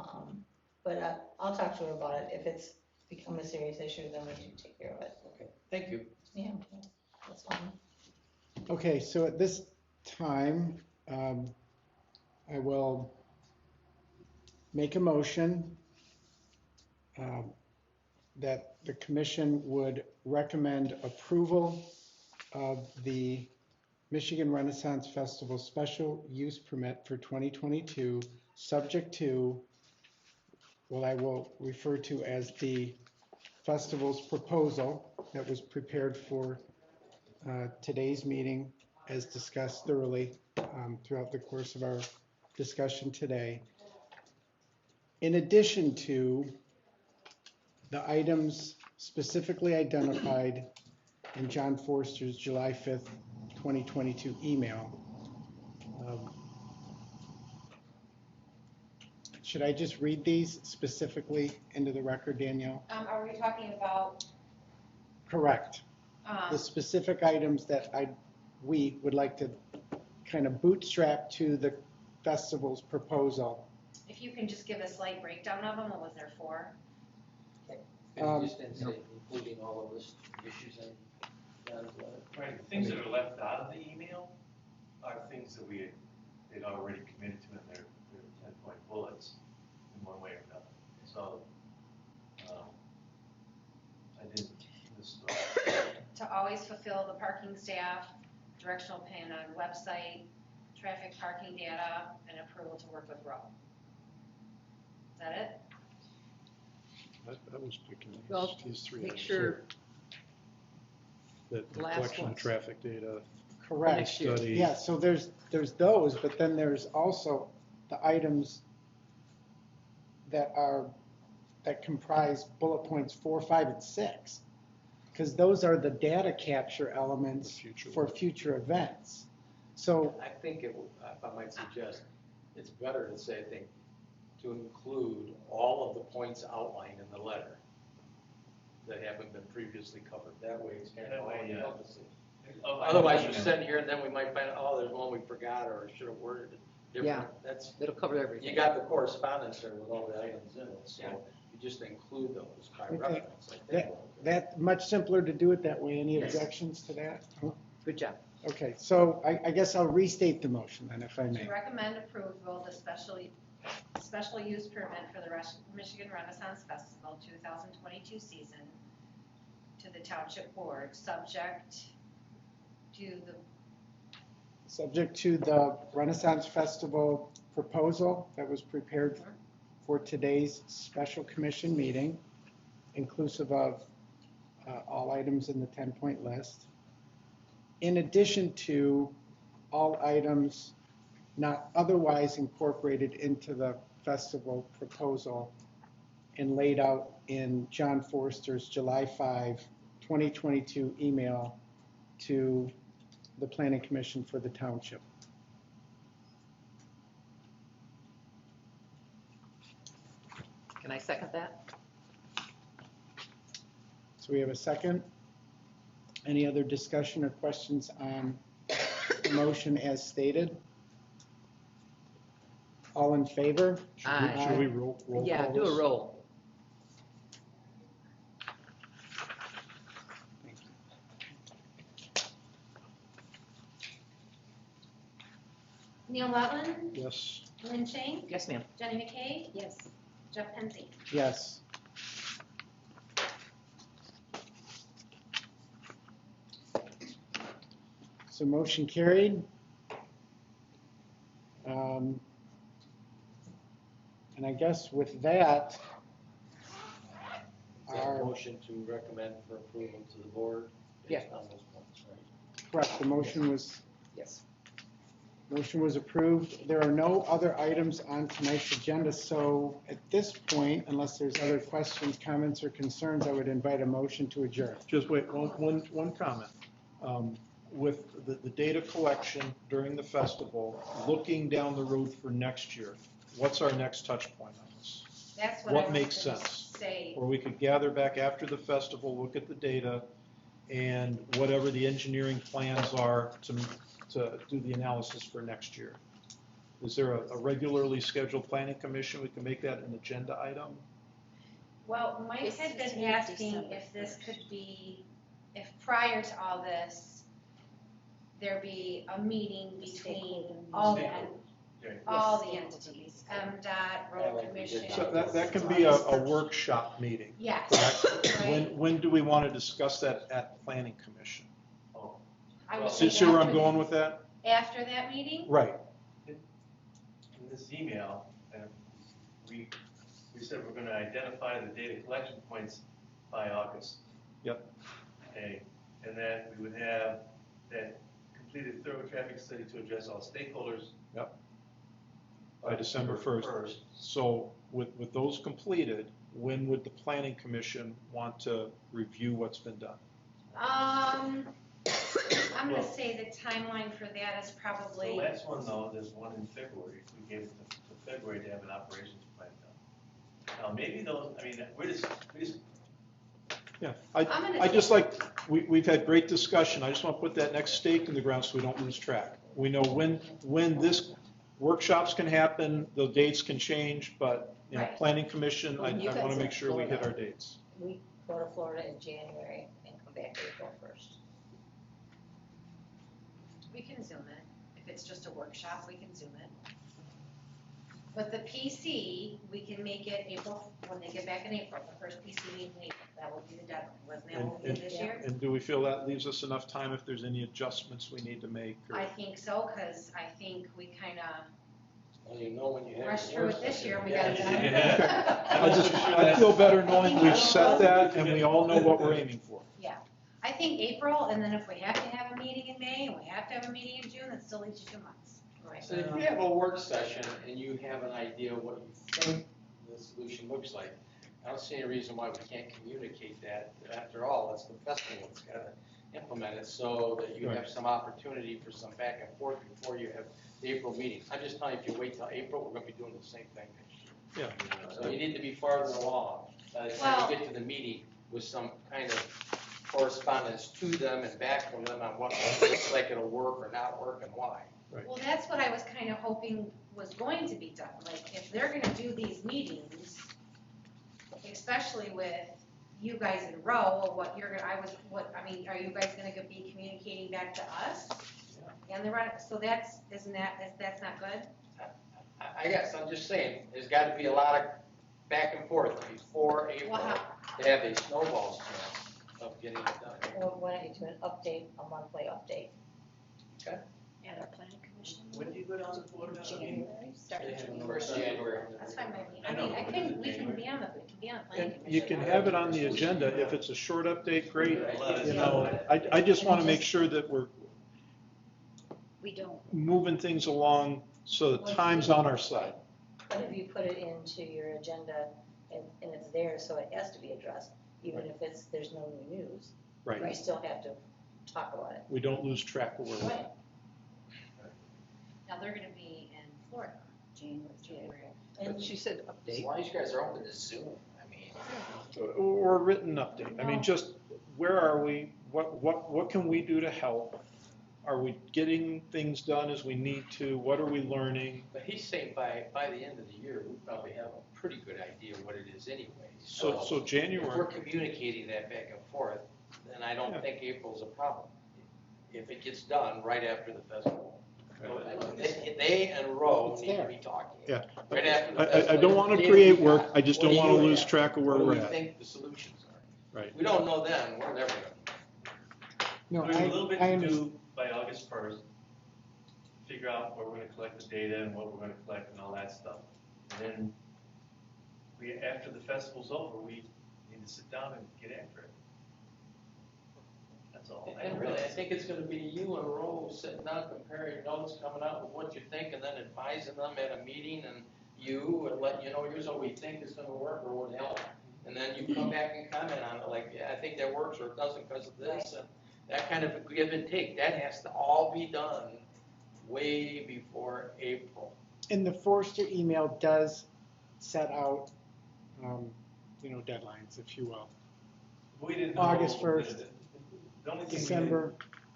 but I'll talk to her about it. If it's become a serious issue, then we should take care of it. Okay, thank you. Yeah, that's fine. Okay, so at this time, I will make a motion that the commission would recommend approval of the Michigan Renaissance Festival special use permit for 2022, subject to what I will refer to as the festival's proposal that was prepared for today's meeting, as discussed thoroughly throughout the course of our discussion today. In addition to the items specifically identified in John Forster's July 5th, 2022 email. Should I just read these specifically into the record, Danielle? Are we talking about, Correct. The um, specific items that we would like to kind of bootstrap to the festival's proposal. if you can just give a slight breakdown of them, what was there for? And you just didn't say including all of this issues in John's letter. Right, the things that are left out of the email are things that they'd already committed to in their 10-point bullets in one way or another. So, I didn't list those. To always fulfill the parking staff, directional plan on website, traffic parking data, and approval to work with Row. Is that it? I was picking Well, these three. Make items sure, here. The last collection of ones. traffic data, Correct. Next year. study. Yeah, so there's those, but then there's also the items that comprise bullet points 4, 5, and 6. Because those are the data capture elements for future events. So, I think if I might suggest, it's better to say, I think, to include all of the points outlined in the letter that haven't been previously covered. That way it's kind of all encompassing. Otherwise, you're sitting here and then we might find, oh, there's one we forgot or should have worded it different. That's, it'll cover everything. you got the correspondence there with all the items in it, so you just include those by Okay. reference. I think. that's much simpler to do it that way. Any Yes. objections to that? Good job. Okay, so I guess I'll restate the motion then, if I may. To recommend approval of the special use permit for the Michigan Renaissance Festival 2022 season to the Township Board, subject to the Renaissance Festival proposal that was prepared for today's special commission meeting, inclusive of all items in the 10-point list. In addition to all items not otherwise incorporated into the festival proposal and laid out in John Forster's July 5, 2022 email to the Planning Commission for the township. Can I second that? So we have a second. Any other discussion or questions on the motion as stated? All in favor? Should we roll Yeah, call do this? a roll. Thank you. Neil Rutland, Yes. Lynn Shank, Yes, ma'am. Jenny McKay, Yes. Jeff Pensy. Yes. So motion carried. And I guess with that, Is that a our, motion to recommend for approval to the board? Yeah. based on those points, right? correct, the motion was, Yes. Motion was approved. There are no other items on tonight's agenda, so at this point, unless there's other questions, comments, or concerns, I would invite a motion to adjourn. Just wait, one comment. With the data collection during the festival, looking down the road for next year, what's our next touch point on this? That's what I What was makes gonna sense? say. Or we could gather back after the festival, look at the data, and whatever the engineering plans are to do the analysis for next year. Is there a regularly scheduled planning commission? We can make that an agenda item? Well, Mike This had is been due asking December if this 1st. could be, if prior to all this, there be a meeting between all the, all the entities, MDOT, road commission. So that can be a workshop meeting. Yes. Correct? Right. When do we want to discuss that at planning commission? I would See say where I'm after going the- with that? After that meeting? Right. In this email, we said we're gonna identify the data collection points by August. Yep. Okay, and that we would have that completed thorough traffic study to address all stakeholders. Yep. By December 1st. So with those completed, when would the planning commission want to review what's been done? I'm gonna say the timeline for that is The probably, last one though, there's one in February, we gave it to February to have an operations plan done. Now, maybe those, I mean, we just Yeah, I'm gonna I just say- like, we've had great discussion. I just want to put that next stake in the ground so we don't lose track. We know when this workshops can happen, the dates can change, but, you know, Right. planning commission, I You want guys to make are sure we hit our Florida. dates. We go to Florida in January and come back April 1st. we can zoom it. If it's just a workshop, we can zoom it. But the PC, we can make it April, when they get back in April, the first PC meeting in April, that will be the deadline, wasn't that what we did this year? And do we feel that leaves us enough time if there's any adjustments we need to make? or- I think so, cause I think we kinda Well, you know when you have. rushed your through work it this session. year, and we Yeah. got it done. Yeah. I feel better knowing we've set that and we all know what we're aiming for. I think April, and then if we have to have a meeting in May, and we have to have a meeting in June, that still leaves you 2 months. Right. So if you have a work session and you have an idea of what you think the solution looks like, I don't see any reason why we can't communicate that. After all, it's the festival that's gotta implement it so that you have some opportunity for some back and forth before you have the April meeting. I'm just telling you, if you wait till April, we're gonna be doing the same thing next year. Yeah. So you need to be farther along. By the Well- time you get to the meeting with some kind of correspondence to them and back from them on what it looks like it'll work or not work and why. Well, that's what I was kind of hoping was going to be done, like, if they're gonna do these meetings, especially with you guys in row, what you're gonna, I mean, are you guys gonna be communicating back to us? And the rest, so that's not good? I guess, I'm just saying, there's gotta be a lot of back and forth before April Well, to have a snowball chance of getting it done. Well, why don't you do an update, a monthly update? At our planning commission. When do you go down to Florida? I mean, January, start They of have the January. first January. That's fine by me. I I know, mean, but we can be January. on the planning And commission. you can have it on the agenda. If it's a short update, great. Right. You know, I just want to make sure that we're We don't. moving things along so the time's on our side. But if you put it into your agenda and it's there, so it has to be addressed, even if there's no new news. Right. You still have to talk about it. We don't lose track of where we're at. Now, they're gonna be in Florida, January. But she said As update. long as you guys are open to Zoom, I mean. Or a written update. I mean, just where are we? What can we do to help? Are we getting things done as we need to? What are we learning? But he's saying by the end of the year, we probably have a pretty good idea what it is anyway. So If we're January, communicating that back and forth, then I don't Yeah. think April's a problem. If it gets done right after the festival. They and Roe It's need to there. be talking. Yeah. Right after the I festival. don't want to What create do you work. got? I just What don't do want to you lose have? track of where What do we're we at. think the solutions are? Right. We don't know then, we're never gonna. No, There's a little bit I to understand. do by August 1st, figure out where we're gonna collect the data and what we're gonna collect and all that stuff. And then after the festival's over, we need to sit down and get after it. That's all. And really, I think it's gonna be you and Rose sitting down comparing notes, coming out with what you think, and then advising them at a meeting, and you, and let you know, here's what we think is gonna work or would help. And then you come back and comment on it, like, yeah, I think that works, or it doesn't because of this, and that kind of a give and take, that has to all be done way before April. And the Forrester email does set out, deadlines, if you will. We didn't know. August 1st, The only thing we December.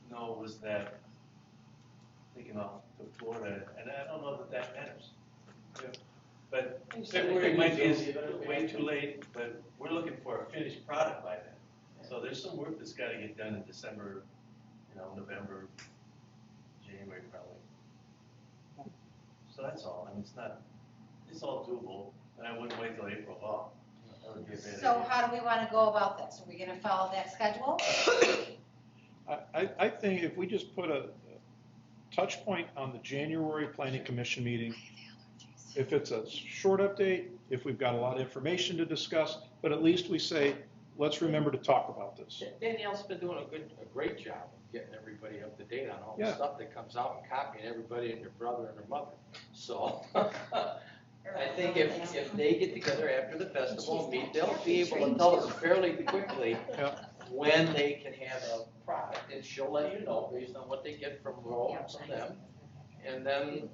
didn't know was that taking off to Florida, and I don't know that that matters. But February might be way too late, but we're looking for a finished product by then. So there's some work that's gotta get done in December, November, January probably. So that's all, I mean, it's all doable, and I wouldn't wait till April, that would be a bad idea. So how do we want to go about this? Are we going to follow that schedule? I think if we just put a touch point on the January Planning Commission meeting, if it's a short update, if we've got a lot of information to discuss, but at least we say, let's remember to talk about this. Danielle's been doing a great job of getting everybody up to date on all the Yeah. stuff that comes out, and copying everybody and their brother and their mother. So, I think if they get together after the festival and meet, they'll be able to tell us fairly quickly Yeah. when they can have a product, and she'll let you know based on what they get from Roll and from them. And then,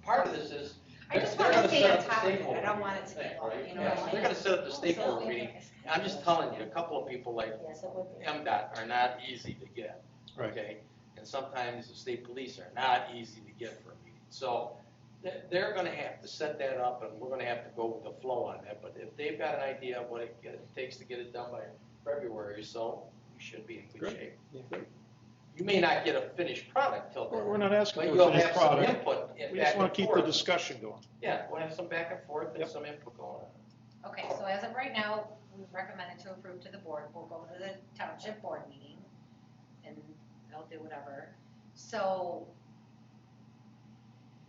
part of this is, I just they're want to gonna stay set on up the top of it. I stakeholder don't want it to thing, get right? lost, you know. Yeah, they're gonna set up the stakeholder meeting. I'm just telling you, a couple of people like Yes, it would be. MDOT are not easy to get, Right. okay? And sometimes the state police are not easy to get for a meeting. So they're gonna have to set that up, and we're gonna have to go with the flow on that. But if they've got an idea of what it takes to get it done by February, so we should be in good Great. shape. Yeah. You may not get a finished product till then. We're not asking But for a you'll finished have some product. input We back just want and to keep the forth. discussion going. Yeah, we'll have some back and forth and Yep. some input going on. Okay, so as of right now, we've recommended to approve to the board. We'll go to the township board meeting and they'll do whatever. So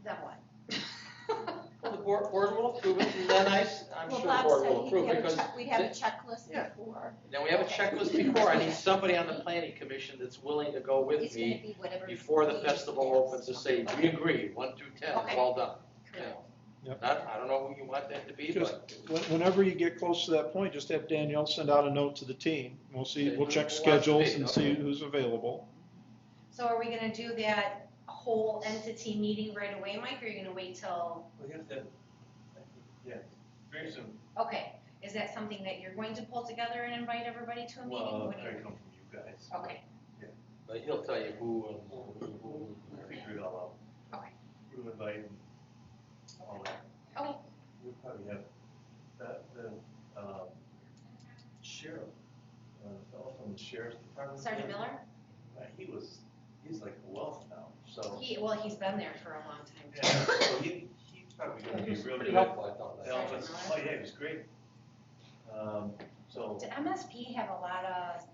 then what? Well, the board will approve it, and then I'm Well, sure the Bob board said will approve it, because we'd have a checklist Yeah. before. then we have a checklist before. I need somebody on the planning commission that's willing to go with It's gonna me be whatever. before the we festival ask. opens to say, we agree, 1 through 10, Okay. well done. Correct. Yep. I don't know who you want that to be, Just but whenever you get close to that point, just have Danielle send out a note to the team. We'll Okay, we'll check who wants to schedules be, and okay. see who's available. So are we gonna do that whole entity meeting right away, Mike, or are you gonna wait till, We have to, yeah, very soon. okay, is that something that you're going to pull together and invite everybody to a meeting? Well, What do you- I come from you guys. Okay, but he'll tell you who and who. We'll figure it all out. Okay. Who to invite and all that. okay, We'll probably have the sheriff, fellow from the sheriff's department. Sergeant Miller, He's like a wealth now, so. he's been there for a long time. too. Yeah, so he's probably gonna be He's real pretty good. helpful, I thought. Help us. Oh, yeah, he was great. So, Did MSP have a lot of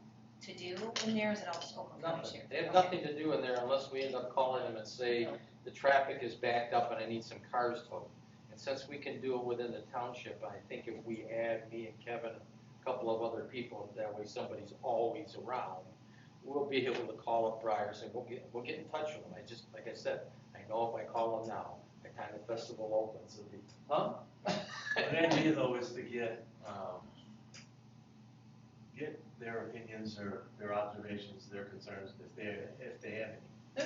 to do in there, or is it all just Oakland County Nothing. Sheriff? They have Okay. nothing to do in there unless we end up calling them and say, the traffic is backed up and I need some cars towed. And since we can do it within the township, I think if we add me and Kevin, a couple of other people, that way somebody's always around, we'll be able to call up Briars and we'll get in touch with them. Like I said, I know if I call them now, by the time the festival opens, it'll be, huh? the idea though is to get their opinions or their observations, their concerns, if they have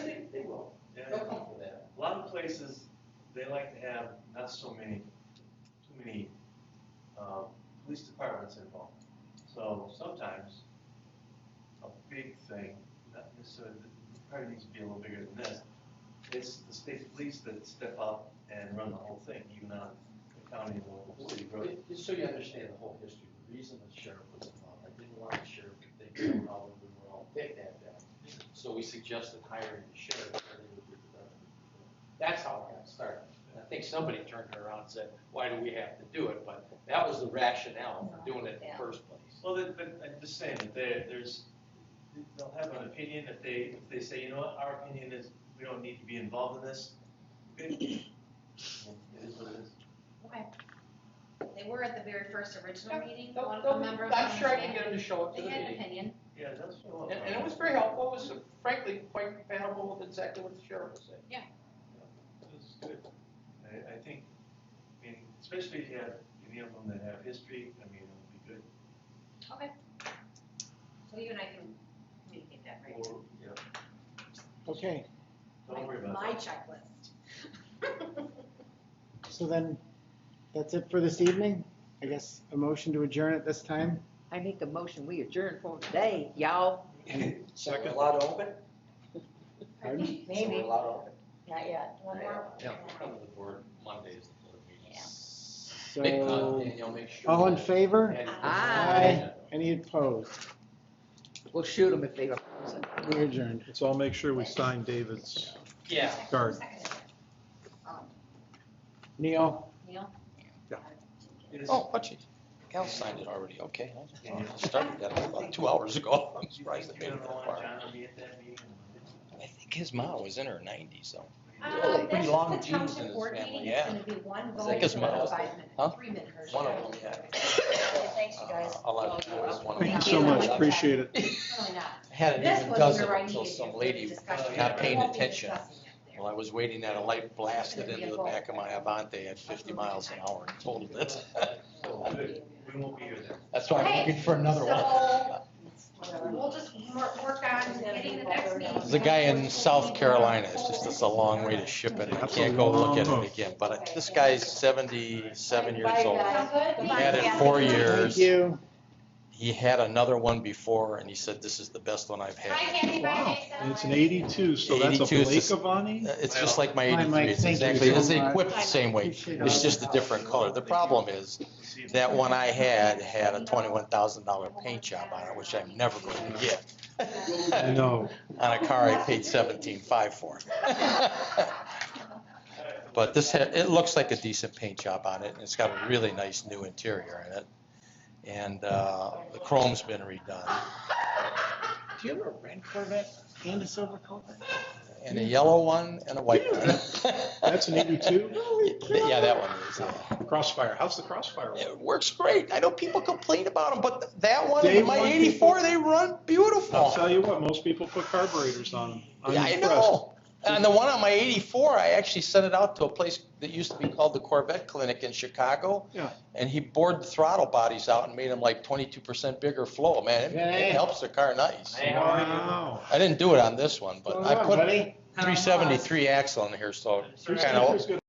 any. They will. Yeah. They'll come for that. A lot of places, they like to have not too many police departments involved. So sometimes a big thing, not necessarily, it probably needs to be a little bigger than this. It's the state police that step up and run the whole thing, even on the county and local city road. Just so you understand the whole history, the reason the sheriff was involved, I didn't want the sheriff to think somehow that we were all picked at them. So we suggested hiring the sheriff. so they would do the revenue. That's how it got started. And I think somebody turned it around and said, why do we have to do it? But that was the rationale for doing it in the first place. Well, but I'm just saying that they'll have an opinion if they say, you know what, our opinion is we don't need to be involved in this. Good. It is what it is. Okay. They were at the very first original meeting. They'll- One they'll- member. I'm sure I can get them to show up to They the had an meeting. opinion. Yeah, that's. And it was very helpful. It was frankly quite compatible with exactly what the sheriff was saying. That's good. I think, I mean, especially if you have any of them that have history, I mean, it'll be good. Okay. So you and I can communicate that, right? Or, yeah, Okay, don't worry about My that. checklist. so then that's it for this evening. I guess a motion to adjourn at this time. I make a motion, we adjourn for today, y'all. Second. Allowed to open? Pardon? So we're Maybe, allowed to open? not yet. One more. Yeah, come to the board Mondays. Yeah. So, Danielle, make sure. all in that- favor? Aye. Any opposed? We'll shoot them if they don't. We adjourned. Let's all make sure we sign David's Yeah. card. Neil? Neil? Yes. Oh, but you, Cal signed it already, okay. I started that about 2 hours ago. I'm surprised they made it that far. John will be at that meeting. I think his mom was in her 90s, so. That's Pretty long the genes in township his board family, meeting. yeah. It's gonna be one I vote think his for mom was 5 there. minutes, Huh? 3 minutes. One of them, yeah. Thanks, you guys. I'll let you know it's one of them. Thank you so much, appreciate it. Really not. Hadn't This even was dozen where I until needed some you lady for the discussion. not paying We won't be attention. discussing it there. While I was waiting, that a light blasted into the back of my Avante at 50 miles an hour and totaled it. Good. We won't be here then. That's why I'm looking for another one. So we'll just work on getting the next meeting. There's a guy in South Carolina, it's a long way to ship it, I can't go look at it again, but this guy's 77 years old. Sound good? He had it 4 Thank years, you. he had another one before, and he said, this is the best one I've Hi, had. Candy. Bye, Wow, Jason. and it's an 82, so that's a 82 is just- Blakavani? It's just like my Hi, 83, Mike. it's Thank you exactly, so it's much. equipped the same way, Appreciate it's it. just a different color. The problem is, that one I had a $21,000 paint job on it, which I'm never going to get. No. On a car I paid $17,500 for. But this, it looks like a decent paint job on it, and it's got a really nice new interior in it. And the chrome's been redone. Do you have a red Corvette and a silver Corvette? And a yellow one and a white one. That's an 82? Yeah, that one is, yeah. Crossfire, how's the Crossfire work? It works great. I know people complain about them, but that one, Dave, and my most 84, they run I'll beautiful. tell you what, most people put carburetors on them. I'm Yeah, I impressed. know. And the one on my 84, I actually sent it out to a place that used to be called the Corvette Clinic in Chicago. Yeah. And he bored the throttle bodies out and made them like 22% bigger flow. Man, it Hey. helps the car nice. Wow. I didn't do it on this one, but What's I going on, put buddy? 373 axle in here, so kind of Three-speaker's good.